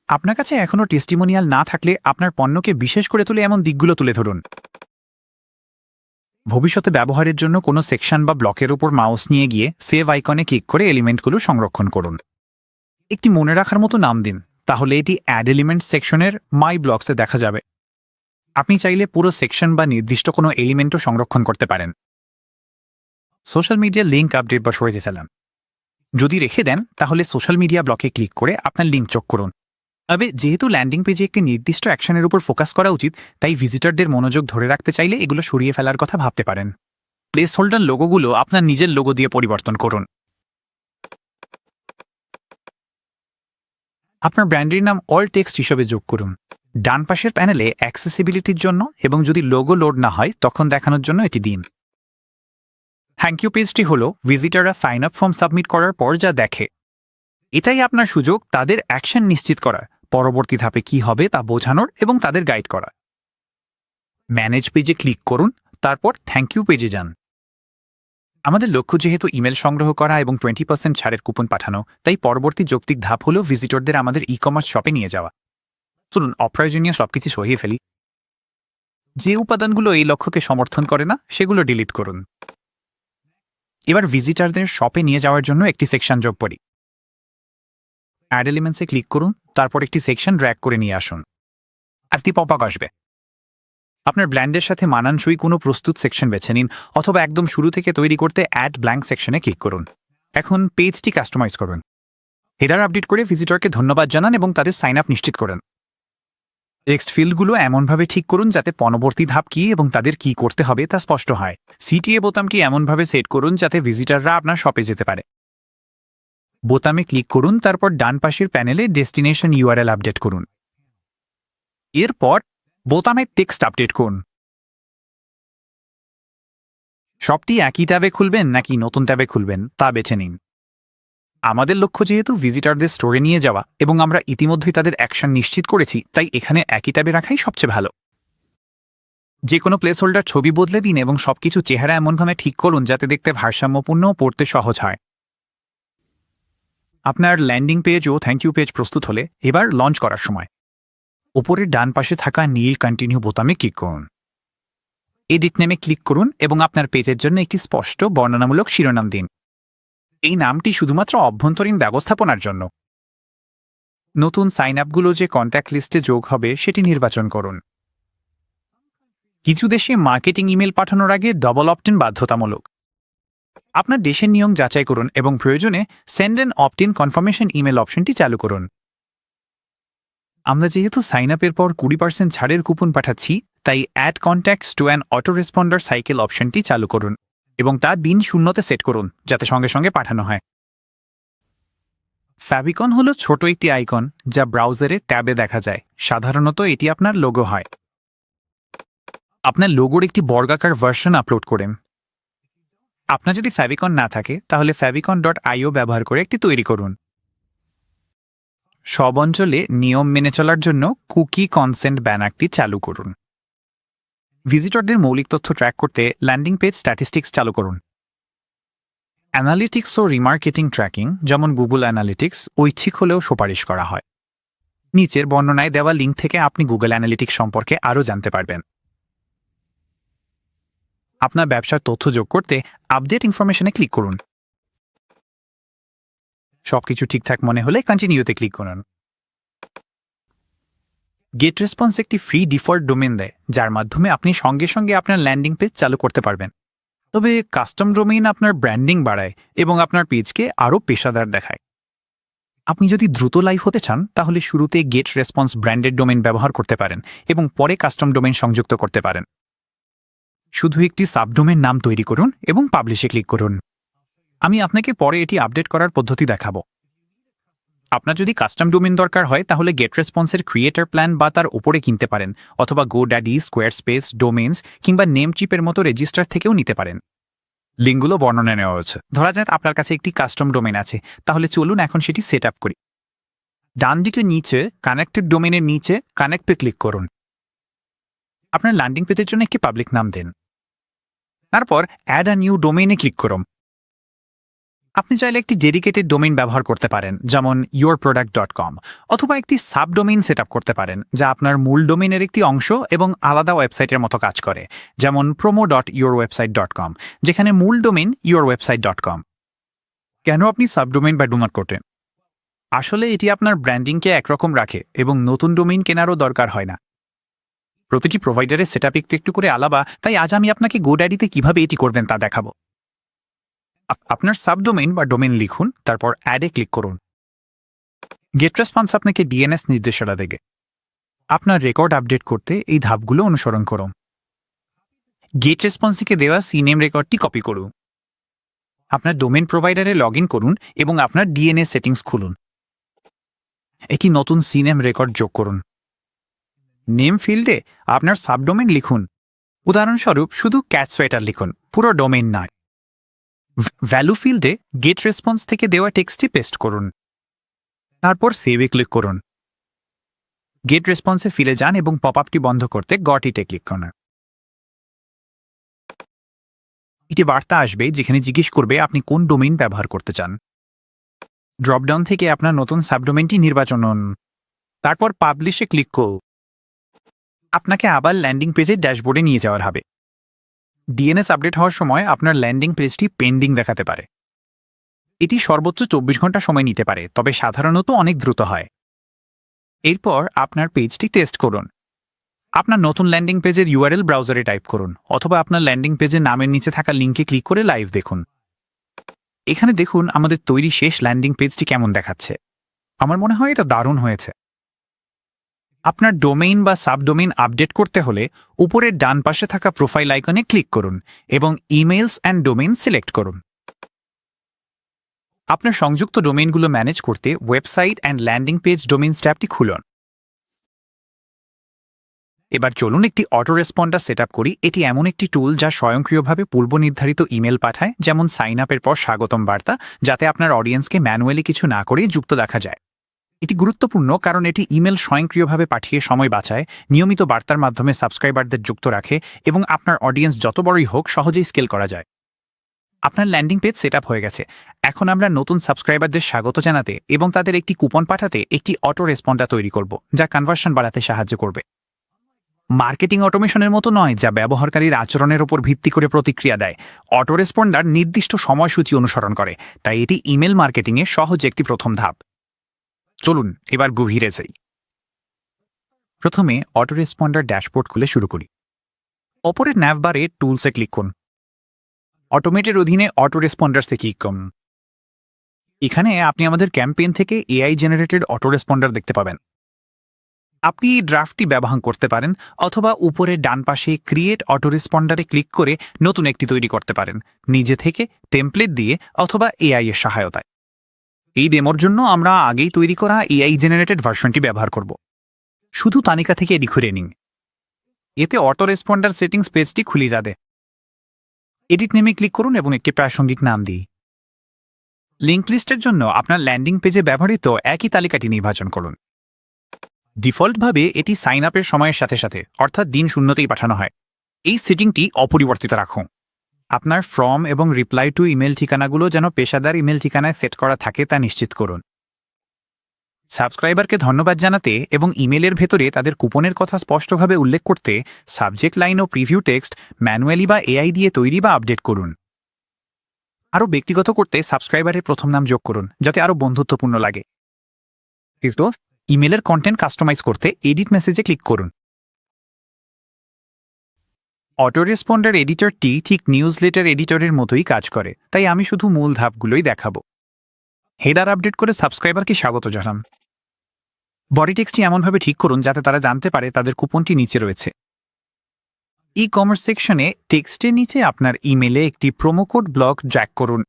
আপনার কাছে এখনও টেস্টিমোনিয়াল না থাকলে আপনার পণ্যকে বিশেষ করে তুলে এমন দিকগুলো তুলে ধরুন। ভবিষ্যতে ব্যবহারের জন্য কোনো সেকশন বা ব্লকের উপর মাউস নিয়ে গিয়ে সেভ আইকনে ক্লিক করে এলিমেন্টগুলো সংরক্ষণ করুন। একটি মনে রাখার মতো নাম দিন, তাহলে এটি অ্যাড এলিমেন্ট সেকশনের মাই ব্লকসে দেখা যাবে। আপনি চাইলে পুরো সেকশন বা নির্দিষ্ট কোনো এলিমেন্টও সংরক্ষণ করতে পারেন। সোশ্যাল মিডিয়া লিঙ্ক আপডেট বা সরিয়ে ফেলাম। যদি রেখে দেন তাহলে সোশ্যাল মিডিয়া ব্লকে ক্লিক করে আপনার লিঙ্ক যোগ করুন। তবে যেহেতু ল্যান্ডিং পেজে একটি নির্দিষ্ট অ্যাকশনের উপর ফোকাস করা উচিত, তাই ভিজিটরদের মনোযোগ ধরে রাখতে চাইলে এগুলো সরিয়ে ফেলার কথা ভাবতে পারেন। প্লেস হোল্ডার লোগোগুলো আপনার নিজের লোগো দিয়ে পরিবর্তন করুন। আপনার ব্র্যান্ডের নাম অল টেক্সট হিসেবে যোগ করুন। ডান পাশের প্যানেলে অ্যাক্সেসিবিলিটির জন্য এবং যদি লোগো লোড না হয় তখন দেখানোর জন্য এটি দিন। থ্যাংক ইউ পেজটি হল ভিজিটাররা সাইন আপ ফর্ম সাবমিট করার পর যা দেখে। এটাই আপনার সুযোগ তাদের অ্যাকশন নিশ্চিত করার, পরবর্তী ধাপে কি হবে তা বোঝানোর এবং তাদের গাইড করা। ম্যানেজ পেজে ক্লিক করুন, তারপর থ্যাংক ইউ পেজে যান। আমাদের লক্ষ্য যেহেতু ইমেল সংগ্রহ করা এবং 20% ছাড়ের কুপন পাঠানো, তাই পরবর্তী যৌক্তিক ধাপ হল ভিজিটরদের আমাদের ই কমার্স শপে নিয়ে যাওয়া। চলুন অপ্রয়োজনীয় সবকিছু সরিয়ে ফেলি। যে উপাদানগুলো এই লক্ষ্যকে সমর্থন করে না সেগুলো ডিলিট করুন। এবার ভিজিটরদের শপে নিয়ে যাওয়ার জন্য একটি সেকশন যোগ করি। অ্যাড এলিমেন্টসে ক্লিক করুন, তারপর একটি সেকশন ড্র্যাগ করে নিয়ে আসুন। একটি পপআপ আসবে। আপনার ব্র্যান্ডের সাথে মানানসই কোনো প্রস্তুত সেকশন বেছে নিন, অথবা একদম শুরু থেকে তৈরি করতে অ্যাড ব্ল্যাঙ্ক সেকশনে ক্লিক করুন। এখন পেজটি কাস্টমাইজ করুন। হেডার আপডেট করে ভিজিটরকে ধন্যবাদ জানান এবং তাদের সাইন আপ নিশ্চিত করেন। টেক্সট ফিল্ডগুলো এমনভাবে ঠিক করুন যাতে পরবর্তী ধাপ কী এবং তাদের কি করতে হবে তা স্পষ্ট হয়। সিটিএ বোতামটি এমনভাবে সেট করুন যাতে ভিজিটররা আপনার শপে যেতে পারে। বোতামে ক্লিক করুন, তারপর ডান পাশের প্যানেলে ডেস্টিনেশন ইউআরএল আপডেট করুন। এরপর বোতামে টেক্সট আপডেট করুন। শপটি একই ট্যাবে খুলবেন নাকি নতুন ট্যাবে খুলবেন তা বেছে নিন। আমাদের লক্ষ্য যেহেতু ভিজিটরদের স্টোরে নিয়ে যাওয়া এবং আমরা ইতিমধ্যেই তাদের অ্যাকশন নিশ্চিত করেছি, তাই এখানে একই ট্যাবে রাখাই সবচেয়ে ভালো। যে কোনো প্লেস হোল্ডার ছবি বদলে দিন এবং সবকিছু চেহারা এমনভাবে ঠিক করুন যাতে দেখতে ভারসাম্যপূর্ণ ও পড়তে সহজ হয়। আপনার ল্যান্ডিং পেজ ও থ্যাংক ইউ পেজ প্রস্তুত হলে এবার লঞ্চ করার সময় ওপরের ডান পাশে থাকা নীল কন্টিনিউ বোতামে ক্লিক করুন। এডিট নেমে ক্লিক করুন এবং আপনার পেজের জন্য একটি স্পষ্ট বর্ণনামূলক শিরোনাম দিন। এই নামটি শুধুমাত্র অভ্যন্তরীণ ব্যবস্থাপনার জন্য। নতুন সাইন আপগুলো যে কন্ট্যাক্ট লিস্টে যোগ হবে সেটি নির্বাচন করুন। কিছু দেশে মার্কেটিং ইমেল পাঠানোর আগে ডবল অপটিন বাধ্যতামূলক। আপনার দেশের নিয়ম যাচাই করুন এবং প্রয়োজনে send an opt-in confirmation email অপশনটি চালু করুন। আমরা যেহেতু সাইন আপের পর 20% ছাড়ের কুপন পাঠাচ্ছি, তাই add contacts to an autoresponder cycle অপশনটি চালু করুন এবং তা দিন 0-তে সেট করুন যাতে সঙ্গে সঙ্গে পাঠানো হয়। ফ্যাভিকন হল ছোট একটি আইকন যা ব্রাউজারে ট্যাবে দেখা যায়। সাধারণত এটি আপনার লোগো হয়। আপনার লোগোর একটি বর্গাকার ভার্সন আপলোড করেন। আপনার যদি ফ্যাভিকন না থাকে তাহলে favicon.io ব্যবহার করে একটি তৈরি করুন। সব অঞ্চলে নিয়ম মেনে চলার জন্য কুকি কনসেন্ট ব্যানারটি চালু করুন। ভিজিটরদের মৌলিক তথ্য ট্র্যাক করতে ল্যান্ডিং পেজ স্ট্যাটিস্টিক্স চালু করুন। অ্যানালিটিক্স ও রিমার্কেটিং ট্র্যাকিং যেমন গুগল অ্যানালিটিক্স ঐচ্ছিক হলেও সুপারিশ করা হয়। নিচের বর্ণনায় দেওয়া লিঙ্ক থেকে আপনি গুগল অ্যানালিটিক্স সম্পর্কে আরও জানতে পারবেন। আপনার ব্যবসার তথ্য যোগ করতে আপডেট ইনফরমেশনে ক্লিক করুন। সবকিছু ঠিকঠাক মনে হলে কন্টিনিউতে ক্লিক করুন। গেট রেসপন্স একটি ফ্রি ডিফল্ট ডোমেন দেয়, যার মাধ্যমে আপনি সঙ্গে সঙ্গে আপনার ল্যান্ডিং পেজ চালু করতে পারবেন। তবে কাস্টম ডোমেইন আপনার ব্র্যান্ডিং বাড়ায় এবং আপনার পেজকে আরও পেশাদার দেখায়। আপনি যদি দ্রুত লাইভ হতে চান তাহলে শুরুতে গেট রেসপন্স ব্র্যান্ডেড ডোমেইন ব্যবহার করতে পারেন এবং পরে কাস্টম ডোমেইন সংযুক্ত করতে পারেন। শুধু একটি সাবডোমেন নাম তৈরি করুন এবং পাবলিশে ক্লিক করুন। আমি আপনাকে পরে এটি আপডেট করার পদ্ধতি দেখাবো। আপনার যদি কাস্টম ডোমেইন দরকার হয় তাহলে গেট রেসপন্সের ক্রিয়েটর প্ল্যান বা তার উপরে কিনতে পারেন, অথবা গোড্যাডি, স্কোয়ারস্পেস, ডোমেইনস কিংবা নেমচিপের মতো রেজিস্ট্রার থেকেও নিতে পারেন। লিঙ্কগুলো বর্ণনায় নেওয়া হয়েছে। ধরা যাক আপনার কাছে একটি কাস্টম ডোমেইন আছে, তাহলে চলুন এখন সেটি সেট আপ করি। ডান দিকে নিচে কানেক্টেড ডোমেইনের নিচে কানেক্টে ক্লিক করুন। আপনার ল্যান্ডিং পেজের জন্য একটি পাবলিক নাম দিন। তারপর অ্যাড আ নিউ ডোমেইনে ক্লিক করুন। আপনি চাইলে একটি ডেডিকেটেড ডোমেইন ব্যবহার করতে পারেন, যেমন yourproduct.com, অথবা একটি সাবডোমেইন সেট আপ করতে পারেন যা আপনার মূল ডোমেইনের একটি অংশ এবং আলাদা ওয়েবসাইটের মতো কাজ করে, যেমন promo.yourwebsite.com, যেখানে মূল ডোমেইন yourwebsite.com। কেন আপনি সাবডোমেইন বা ডোনার করতেন? আসলে এটি আপনার ব্র্যান্ডিংকে একরকম রাখে এবং নতুন ডোমেইন কেনারও দরকার হয় না। প্রতিটি প্রোভাইডারের সেট আপ একটু একটু করে আলাদা, তাই আজ আমি আপনাকে গোড্যাডিতে কিভাবে এটি করবেন তা দেখাবো। আপনার সাবডোমেইন বা ডোমেইন লিখুন, তারপর অ্যাডে ক্লিক করুন। গেট রেসপন্স আপনাকে ডিএনএস নির্দেশনা দেবে। আপনার রেকর্ড আপডেট করতে এই ধাপগুলো অনুসরণ করুন। গেট রেসপন্স থেকে দেওয়া সিনেম রেকর্ডটি কপি করুন। আপনার ডোমেন প্রোভাইডারে লগ ইন করুন এবং আপনার ডিএনএস সেটিংস খুলুন। একটি নতুন সিনেম রেকর্ড যোগ করুন। নেম ফিল্ডে আপনার সাবডোমেইন লিখুন। উদাহরণস্বরূপ শুধু ক্যাট সোয়েটার লিখুন, পুরো ডোমেইন নয়। ভ্যালু ফিল্ডে গেট রেসপন্স থেকে দেওয়া টেক্সটটি পেস্ট করুন। তারপর সেভে ক্লিক করুন। গেট রেসপন্সে ফিরে যান এবং পপ আপটি বন্ধ করতে গট ইটে ক্লিক করুন। একটি বার্তা আসবে যেখানে জিজ্ঞেস করবে আপনি কোন ডোমেইন ব্যবহার করতে চান। ড্রপডাউন থেকে আপনার নতুন সাবডোমেইনটি নির্বাচন করুন। তারপর পাবলিশে ক্লিক করুন। আপনাকে আবার ল্যান্ডিং পেজের ড্যাশবোর্ডে নিয়ে যাওয়ার হবে। ডিএনএস আপডেট হওয়ার সময় আপনার ল্যান্ডিং পেজটি পেন্ডিং দেখাতে পারে। এটি সর্বোচ্চ 24 ঘন্টা সময় নিতে পারে, তবে সাধারণত অনেক দ্রুত হয়। এরপর আপনার পেজটি টেস্ট করুন। আপনার নতুন ল্যান্ডিং পেজের ইউআরএল ব্রাউজারে টাইপ করুন, অথবা আপনার ল্যান্ডিং পেজের নামের নিচে থাকা লিঙ্কে ক্লিক করে লাইভ দেখুন। এখানে দেখুন আমাদের তৈরি শেষ ল্যান্ডিং পেজটি কেমন দেখাচ্ছে। আমার মনে হয় এটা দারুণ হয়েছে। আপনার ডোমেইন বা সাবডোমেইন আপডেট করতে হলে উপরের ডান পাশে থাকা প্রোফাইল আইকনে ক্লিক করুন এবং ইমেইলস অ্যান্ড ডোমেইন সিলেক্ট করুন। আপনার সংযুক্ত ডোমেইনগুলো ম্যানেজ করতে website and landing page domains ট্যাবটি খুলুন। এবার চলুন একটি অটো রেসপন্ডার সেট করি। এটি এমন একটি টুল যা স্বয়ংক্রিয়ভাবে পূর্ব নির্ধারিত ইমেল পাঠায়, যেমন সাইন আপের পর স্বাগতম বার্তা, যাতে আপনার অডিয়েন্সকে ম্যানুয়ালি কিছু না করে যুক্ত দেখা যায়। এটি গুরুত্বপূর্ণ কারণ এটি ইমেল স্বয়ংক্রিয়ভাবে পাঠিয়ে সময় বাঁচায়, নিয়মিত বার্তার মাধ্যমে সাবস্ক্রাইবারদের যুক্ত রাখে এবং আপনার অডিয়েন্স যত বড়ই হোক সহজেই স্কেল করা যায়। আপনার ল্যান্ডিং পেজ সেট হয়ে গেছে। এখন আমরা নতুন সাবস্ক্রাইবারদের স্বাগত জানাতে এবং তাদের একটি কুপন পাঠাতে একটি অটো রেসপন্ডার তৈরি করব, যা কনভার্সন বাড়াতে সাহায্য করবে। মার্কেটিং অটোমেশনের মতো নয়, যা ব্যবহারকারীর আচরণের উপর ভিত্তি করে প্রতিক্রিয়া দেয়। অটো রেসপন্ডার নির্দিষ্ট সময়সূচি অনুসরণ করে, তাই এটি ইমেল মার্কেটিংয়ে সহজ একটি প্রথম ধাপ। চলুন এবার গভীরে যাই। প্রথমে অটো রেসপন্ডার ড্যাশবোর্ড খুলে শুরু করি। ওপরের ন্যাভবারে টুলসে ক্লিক করুন। অটোমেটের অধীনে অটো রেসপন্ডার্সে ক্লিক করুন। এখানে আপনি আমাদের ক্যাম্পেইন থেকে এআই জেনারেটেড অটো রেসপন্ডার দেখতে পাবেন। আপনি এই ড্রাফটটি ব্যবহার করতে পারেন, অথবা উপরে ডান পাশে ক্রিয়েট অটো রেসপন্ডারে ক্লিক করে নতুন একটি তৈরি করতে পারেন, নিজে থেকে, টেমপ্লেট দিয়ে অথবা এআই এর সহায়তায়। এই ডেমোর জন্য আমরা আগেই তৈরি করা এআই জেনারেটেড ভার্সনটি ব্যবহার করব। শুধু তালিকা থেকে এটি খুলে নিন। এতে অটো রেসপন্ডার সেটিংস পেজটি খুলে যাবে। এডিট নেমে ক্লিক করুন এবং একটি প্রাসঙ্গিক নাম দিই। লিঙ্ক লিস্টের জন্য আপনার ল্যান্ডিং পেজে ব্যবহৃত একই তালিকাটি নির্বাচন করুন। ডিফল্টভাবে এটি সাইন আপের সময়ের সাথে সাথে, অর্থাৎ দিন শূন্যতেই পাঠানো হয়। এই সেটিংটি অপরিবর্তিত রাখুন। আপনার ফর্ম এবং রিপ্লাই টু ইমেল ঠিকানাগুলো যেন পেশাদার ইমেল ঠিকানায় সেট করা থাকে তা নিশ্চিত করুন। সাবস্ক্রাইবারকে ধন্যবাদ জানাতে এবং ইমেলের ভেতরে তাদের কুপনের কথা স্পষ্টভাবে উল্লেখ করতে সাবজেক্ট লাইন ও প্রিভিউ টেক্সট ম্যানুয়ালি বা এআই দিয়ে তৈরি বা আপডেট করুন। আরও ব্যক্তিগত করতে সাবস্ক্রাইবারের প্রথম নাম যোগ করুন, যাতে আরও বন্ধুত্বপূর্ণ লাগে। ইমেলের কন্টেন্ট কাস্টমাইজ করতে এডিট মেসেজে ক্লিক করুন। অটো রেসপন্ডার এডিটরটি ঠিক নিউজলেটার এডিটরের মতোই কাজ করে, তাই আমি শুধু মূল ধাপগুলোই দেখাবো। হেডার আপডেট করে সাবস্ক্রাইবারকে স্বাগত জানান। বডি টেক্সটটি এমনভাবে ঠিক করুন যাতে তারা জানতে পারে তাদের কুপনটি নিচে রয়েছে। ই কমার্স সেকশনে টেক্সটের নিচে আপনার ইমেলে একটি প্রোমো কোড ব্লক ড্র্যাগ করুন।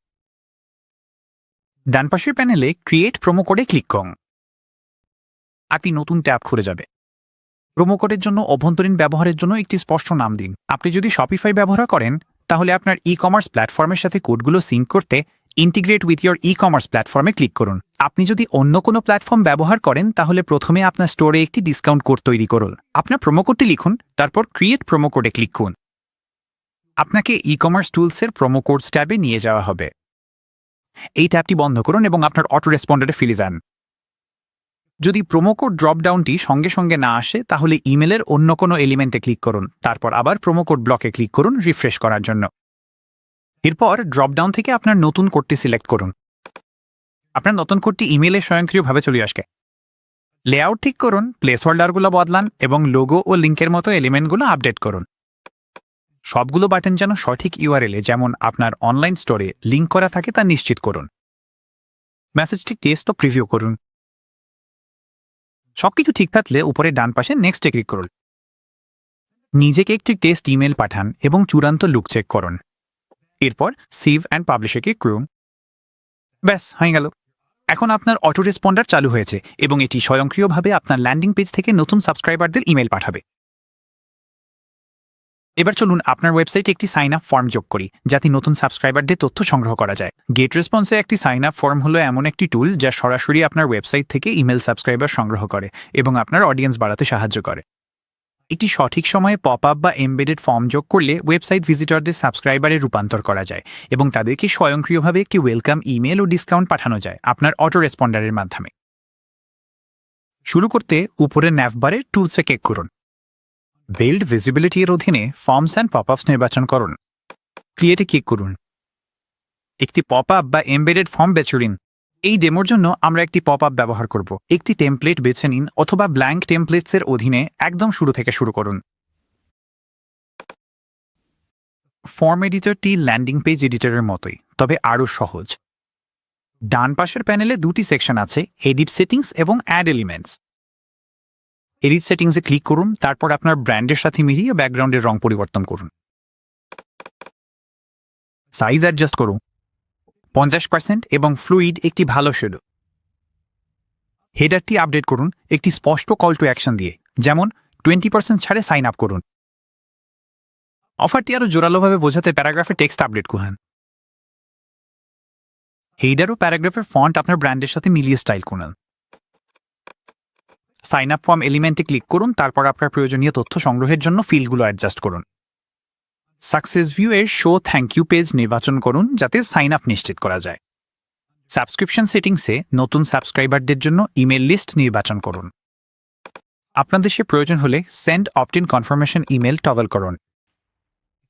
ডান পাশের প্যানেলে ক্রিয়েট প্রোমো কোডে ক্লিক করুন। একটি নতুন ট্যাব খুলে যাবে। প্রোমো কোডের জন্য অভ্যন্তরীণ ব্যবহারের জন্য একটি স্পষ্ট নাম দিন। আপনি যদি শপিফাই ব্যবহার করেন, তাহলে আপনার ই কমার্স প্ল্যাটফর্মের সাথে কোডগুলো সিঙ্ক করতে integrate with your e commerce প্ল্যাটফর্মে ক্লিক করুন। আপনি যদি অন্য কোনো প্ল্যাটফর্ম ব্যবহার করেন, তাহলে প্রথমে আপনার স্টোরে একটি ডিসকাউন্ট কোড তৈরি করুন। আপনার প্রোমো কোডটি লিখুন, তারপর ক্রিয়েট প্রোমো কোডে ক্লিক করুন। আপনাকে ই কমার্স টুলসের প্রোমো কোডস ট্যাবে নিয়ে যাওয়া হবে। এই ট্যাবটি বন্ধ করুন এবং আপনার অটো রেসপন্ডারে ফিরে যান। যদি প্রোমো কোড ড্রপডাউনটি সঙ্গে সঙ্গে না আসে, তাহলে ইমেলের অন্য কোনো এলিমেন্টে ক্লিক করুন, তারপর আবার প্রোমো কোড ব্লকে ক্লিক করুন রিফ্রেশ করার জন্য। এরপর ড্রপডাউন থেকে আপনার নতুন কোডটি সিলেক্ট করুন। আপনার নতুন কোডটি ইমেলে স্বয়ংক্রিয়ভাবে চলে আসবে। লেআউট ঠিক করুন, প্লেস হোল্ডারগুলো বদলান এবং লোগো ও লিঙ্কের মতো এলিমেন্টগুলো আপডেট করুন। সবগুলো বাটন যেন সঠিক ইউআরএলে যেমন আপনার অনলাইন স্টোরে লিঙ্ক করা থাকে তা নিশ্চিত করুন। মেসেজটি টেস্ট ও প্রিভিউ করুন। সবকিছু ঠিক থাকলে উপরে ডান পাশে নেক্সটে ক্লিক করুন। নিজেকে একটি টেস্ট ইমেল পাঠান এবং চূড়ান্ত লুক চেক করুন। এরপর সেভ অ্যান্ড পাবলিশে ক্লিক করুন। ব্যাস হয়ে গেল। এখন আপনার অটো রেসপন্ডার চালু হয়েছে এবং এটি স্বয়ংক্রিয়ভাবে আপনার ল্যান্ডিং পেজ থেকে নতুন সাবস্ক্রাইবারদের ইমেল পাঠাবে। এবার চলুন আপনার ওয়েবসাইটে একটি সাইন আপ ফর্ম যোগ করি যাতে নতুন সাবস্ক্রাইবারদের তথ্য সংগ্রহ করা যায়। গেট রেসপন্সে একটি সাইন আপ ফর্ম হলো এমন একটি টুল যা সরাসরি আপনার ওয়েবসাইট থেকে ইমেল সাবস্ক্রাইবার সংগ্রহ করে এবং আপনার অডিয়েন্স বাড়াতে সাহায্য করে। একটি সঠিক সময়ে পপ আপ বা এমবেডেড ফর্ম যোগ করলে ওয়েবসাইট ভিজিটরদের সাবস্ক্রাইবারে রূপান্তর করা যায় এবং তাদেরকে স্বয়ংক্রিয়ভাবে একটি ওয়েলকাম ইমেল ও ডিসকাউন্ট পাঠানো যায় আপনার অটো রেসপন্ডারের মাধ্যমে। শুরু করতে উপরে ন্যাভবারে টুলসে ক্লিক করুন। বিল্ড ভিজিবিলিটি এর অধীনে ফর্মস অ্যান্ড পপ আপস নির্বাচন করুন। ক্রিয়েটে ক্লিক করুন। একটি পপ আপ বা এমবেডেড ফর্ম বেছে নিন। এই ডেমোর জন্য আমরা একটি পপ আপ ব্যবহার করব। একটি টেমপ্লেট বেছে নিন অথবা ব্ল্যাঙ্ক টেমপ্লেটসের অধীনে একদম শুরু থেকে শুরু করুন। ফর্ম এডিটরটি ল্যান্ডিং পেজ এডিটরের মতোই, তবে আরও সহজ। ডান পাশের প্যানেলে দুটি সেকশন আছে, এডিট সেটিংস এবং অ্যাড এলিমেন্টস। এডিট সেটিংসে ক্লিক করুন, তারপর আপনার ব্র্যান্ডের সাথে মিলিয়ে ব্যাকগ্রাউন্ডের রং পরিবর্তন করুন। সাইজ অ্যাডজাস্ট করুন 50% এবং ফ্লুইড একটি ভালো শেডো। হেডারটি আপডেট করুন একটি স্পষ্ট কল টু অ্যাকশন দিয়ে, যেমন 20% ছাড়ে সাইন আপ করুন। অফারটি আরও জোরালোভাবে বোঝাতে প্যারাগ্রাফে টেক্সট আপডেট করুন। হেডার ও প্যারাগ্রাফের ফন্ট আপনার ব্র্যান্ডের সাথে মিলিয়ে স্টাইল করুন। সাইন আপ ফর্ম এলিমেন্টে ক্লিক করুন, তারপর আপনার প্রয়োজনীয় তথ্য সংগ্রহের জন্য ফিল্ডগুলো অ্যাডজাস্ট করুন। সাকসেস ভিউ এর শো থ্যাংক ইউ পেজ নির্বাচন করুন যাতে সাইন আপ নিশ্চিত করা যায়। সাবস্ক্রিপশন সেটিংসে নতুন সাবস্ক্রাইবারদের জন্য ইমেল লিস্ট নির্বাচন করুন। আপনাদের সে প্রয়োজন হলে send opt in confirmation email toggle করুন।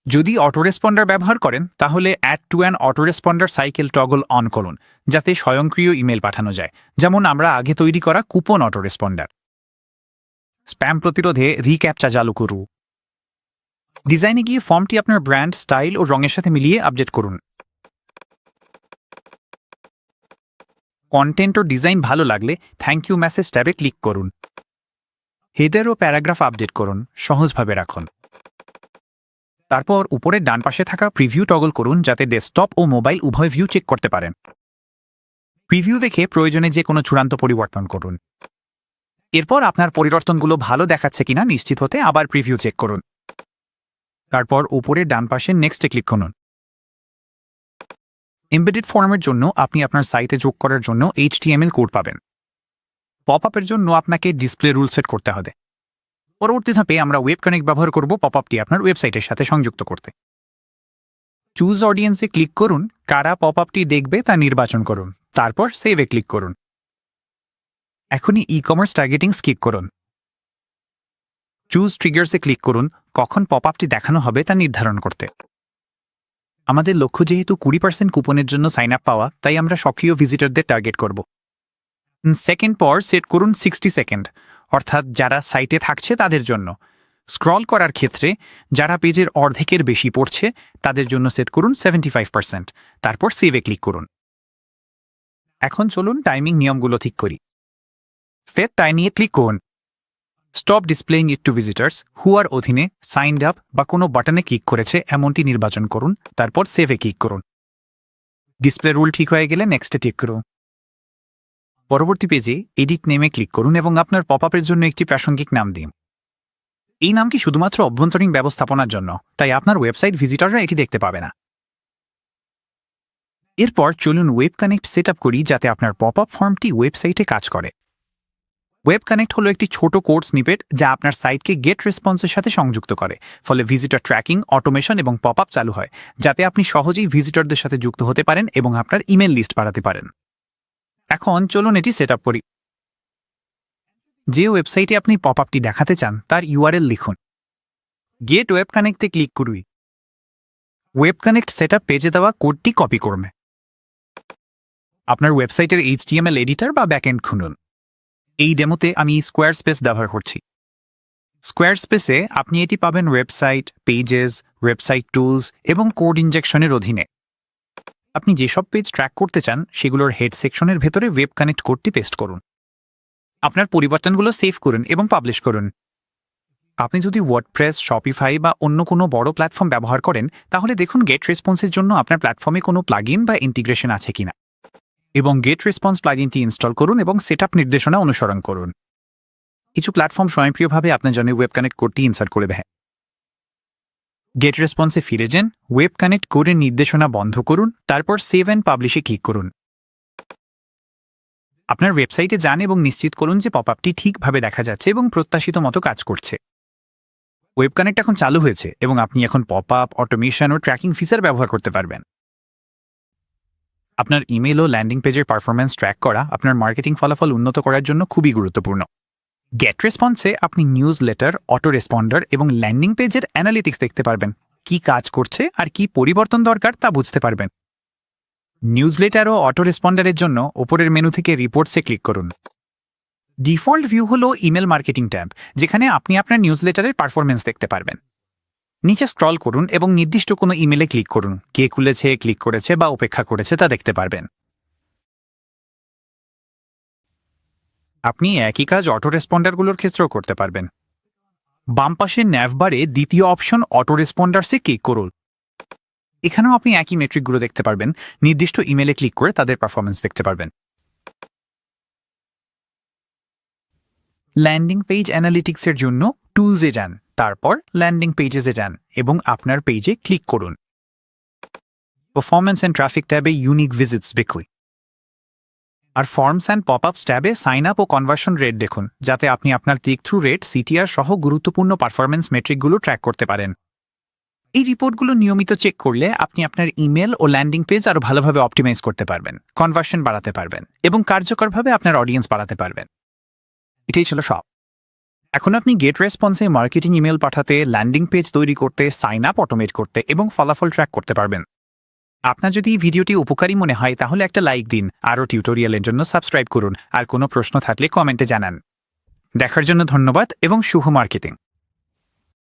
যদি অটো রেসপন্ডার ব্যবহার করেন তাহলে add to an autoresponder cycle toggle on করুন যাতে স্বয়ংক্রিয় ইমেল পাঠানো যায়, যেমন আমরা আগে তৈরি করা কুপন অটো রেসপন্ডার। স্প্যাম প্রতিরোধে রিক্যাপচা চালু করুন। ডিজাইনে গিয়ে ফর্মটি আপনার ব্র্যান্ড, স্টাইল ও রঙের সাথে মিলিয়ে আপডেট করুন। কন্টেন্ট ও ডিজাইন ভালো লাগলে থ্যাংক ইউ মেসেজ ট্যাবে ক্লিক করুন। হেডার ও প্যারাগ্রাফ আপডেট করুন, সহজভাবে রাখুন। তারপর উপরের ডান পাশে থাকা প্রিভিউ টগল করুন যাতে ডেস্কটপ ও মোবাইল উভয় ভিউ চেক করতে পারেন। প্রিভিউ দেখে প্রয়োজনে যে কোনো চূড়ান্ত পরিবর্তন করুন। এরপর আপনার পরিবর্তনগুলো ভালো দেখাচ্ছে কিনা নিশ্চিত হতে আবার প্রিভিউ চেক করুন। তারপর উপরের ডান পাশে নেক্সটে ক্লিক করুন। এমবেডেড ফর্মের জন্য আপনি আপনার সাইটে যোগ করার জন্য HTML কোড পাবেন। পপ আপের জন্য আপনাকে ডিসপ্লে রুল সেট করতে হবে। পরবর্তী ধাপে আমরা ওয়েব কানেক্ট ব্যবহার করব পপ আপটি আপনার ওয়েবসাইটের সাথে সংযুক্ত করতে। চুজ অডিয়েন্সে ক্লিক করুন, কারা পপ আপটি দেখবে তা নির্বাচন করুন, তারপর সেভে ক্লিক করুন। এখনই ই কমার্স টার্গেটিং স্কিপ করুন। চুজ ট্রিগার্সে ক্লিক করুন, কখন পপ আপটি দেখানো হবে তা নির্ধারণ করতে। আমাদের লক্ষ্য যেহেতু 20% কুপনের জন্য সাইন আপ পাওয়া, তাই আমরা সক্রিয় ভিজিটরদের টার্গেট করব। সেকেন্ড পর সেট করুন 60 সেকেন্ড, অর্থাৎ যারা সাইটে থাকছে তাদের জন্য। স্ক্রল করার ক্ষেত্রে যারা পেজের অর্ধেকের বেশি পড়ছে তাদের জন্য সেট করুন 75%, তারপর সেভে ক্লিক করুন। এখন চলুন টাইমিং নিয়মগুলো ঠিক করি। ফেট টাইমিংয়ে ক্লিক করুন। স্টপ ডিসপ্লেইং ইট টু ভিজিটার্স হু আর অধীনে সাইন্ড আপ বা কোনো বাটনে ক্লিক করেছে এমনটি নির্বাচন করুন, তারপর সেভে ক্লিক করুন। ডিসপ্লে রুল ঠিক হয়ে গেলে নেক্সটে ক্লিক করুন। পরবর্তী পেজে এডিট নেমে ক্লিক করুন এবং আপনার পপ আপের জন্য একটি প্রাসঙ্গিক নাম দিন। এই নামটি শুধুমাত্র অভ্যন্তরীণ ব্যবস্থাপনার জন্য, তাই আপনার ওয়েবসাইট ভিজিটররা এটি দেখতে পাবে না। এরপর চলুন ওয়েব কানেক্ট সেট আপ করি যাতে আপনার পপ আপ ফর্মটি ওয়েবসাইটে কাজ করে। ওয়েব কানেক্ট হলো একটি ছোট কোড স্নিপেট যা আপনার সাইটকে গেট রেসপন্সের সাথে সংযুক্ত করে, ফলে ভিজিটর ট্র্যাকিং, অটোমেশন এবং পপ আপ চালু হয়, যাতে আপনি সহজেই ভিজিটরদের সাথে যুক্ত হতে পারেন এবং আপনার ইমেল লিস্ট বাড়াতে পারেন। এখন চলুন এটি সেট আপ করি। যে ওয়েবসাইটে আপনি পপ আপটি দেখাতে চান তার ইউআরএল লিখুন। গেট ওয়েব কানেক্টে ক্লিক করুন। ওয়েব কানেক্ট সেট আপ পেজে দেওয়া কোডটি কপি করবে। আপনার ওয়েবসাইটের HTML এডিটর বা ব্যাকএন্ড খুলুন। এই ডেমোতে আমি স্কোয়ার স্পেস ব্যবহার করছি। স্কোয়ারস্পেসে আপনি এটি পাবেন ওয়েবসাইট, পেজেস, ওয়েবসাইট টুলস এবং কোড ইনজেকশনের অধীনে। আপনি যেসব পেজ ট্র্যাক করতে চান সেগুলোর হেড সেকশনের ভেতরে ওয়েব কানেক্ট কোডটি পেস্ট করুন। আপনার পরিবর্তনগুলো সেভ করুন এবং পাবলিশ করুন। আপনি যদি ওয়ার্ডপ্রেস, শপিফাই বা অন্য কোনো বড় প্ল্যাটফর্ম ব্যবহার করেন তাহলে দেখুন গেট রেসপন্সের জন্য আপনার প্ল্যাটফর্মে কোনো প্লাগইন বা ইন্টিগ্রেশন আছে কিনা, এবং গেট রেসপন্স প্লাগইনটি ইনস্টল করুন এবং সেটআপ নির্দেশনা অনুসরণ করুন। কিছু প্ল্যাটফর্ম স্বয়ংক্রিয়ভাবে আপনার জন্য ওয়েব কানেক্ট কোডটি ইনসার্ট করে দেয়। গেট রেসপন্সে ফিরে যান, ওয়েব কানেক্ট কোডের নির্দেশনা বন্ধ করুন, তারপর সেভ অ্যান্ড পাবলিশে ক্লিক করুন। আপনার ওয়েবসাইটে যান এবং নিশ্চিত করুন যে পপআপটি ঠিকভাবে দেখা যাচ্ছে এবং প্রত্যাশিত মতো কাজ করছে। ওয়েব কানেক্ট এখন চালু হয়েছে এবং আপনি এখন পপআপ, অটোমেশন ও ট্র্যাকিং ফিচার ব্যবহার করতে পারবেন। আপনার ইমেল ও ল্যান্ডিং পেজের পারফরম্যান্স ট্র্যাক করা আপনার মার্কেটিং ফলাফল উন্নত করার জন্য খুবই গুরুত্বপূর্ণ। গেট রেসপন্সে আপনি নিউজ লেটার, অটো রেসপন্ডার এবং ল্যান্ডিং পেজের অ্যানালিটিক্স দেখতে পারবেন। কি কাজ করছে আর কি পরিবর্তন দরকার তা বুঝতে পারবেন। নিউজ লেটার ও অটো রেসপন্ডারের জন্য ওপরের মেনু থেকে রিপোর্টসে ক্লিক করুন। ডিফল্ট ভিউ হল ইমেল মার্কেটিং ট্যাব, যেখানে আপনি আপনার নিউজ লেটারের পারফরমেন্স দেখতে পারবেন। নিচে স্ক্রল করুন এবং নির্দিষ্ট কোনো ইমেলে ক্লিক করুন। কে খুলেছে, ক্লিক করেছে বা উপেক্ষা করেছে তা দেখতে পারবেন। আপনি একই কাজ অটো রেসপন্ডারগুলোর ক্ষেত্রেও করতে পারবেন। বাম পাশের ন্যাভবারে দ্বিতীয় অপশন অটো রেসপন্ডার্সে ক্লিক করুন। এখানেও আপনি একই মেট্রিকগুলো দেখতে পারবেন। নির্দিষ্ট ইমেলে ক্লিক করে তাদের পারফরমেন্স দেখতে পারবেন। ল্যান্ডিং পেজ অ্যানালিটিক্সের জন্য টুলসে যান, তারপর ল্যান্ডিং পেজেসে যান এবং আপনার পেজে ক্লিক করুন। পারফরমেন্স অ্যান্ড ট্রাফিক ট্যাবে ইউনিক ভিজিটস বিক্রি আর ফর্মস অ্যান্ড পপআপস ট্যাবে সাইন আপ ও কনভার্সন রেট দেখুন, যাতে আপনি আপনার ক্লিক থ্রু রেট, সিটিআর সহ গুরুত্বপূর্ণ পারফরমেন্স মেট্রিকগুলো ট্র্যাক করতে পারেন। এই রিপোর্টগুলো নিয়মিত চেক করলে আপনি আপনার ইমেল ও ল্যান্ডিং পেজ আরও ভালোভাবে অপটিমাইজ করতে পারবেন, কনভার্সন বাড়াতে পারবেন এবং কার্যকরভাবে আপনার অডিয়েন্স বাড়াতে পারবেন। এটাই ছিল সব। এখন আপনি গেট রেসপন্সে মার্কেটিং ইমেল পাঠাতে, ল্যান্ডিং পেজ তৈরি করতে, সাইন আপ অটোমেট করতে এবং ফলাফল ট্র্যাক করতে পারবেন। আপনার যদি এই ভিডিওটি উপকারী মনে হয় তাহলে একটা লাইক দিন, আরও টিউটোরিয়ালের জন্য সাবস্ক্রাইব করুন, আর কোনো প্রশ্ন থাকলে কমেন্টে জানান। দেখার জন্য ধন্যবাদ এবং শুভ মার্কেটিং।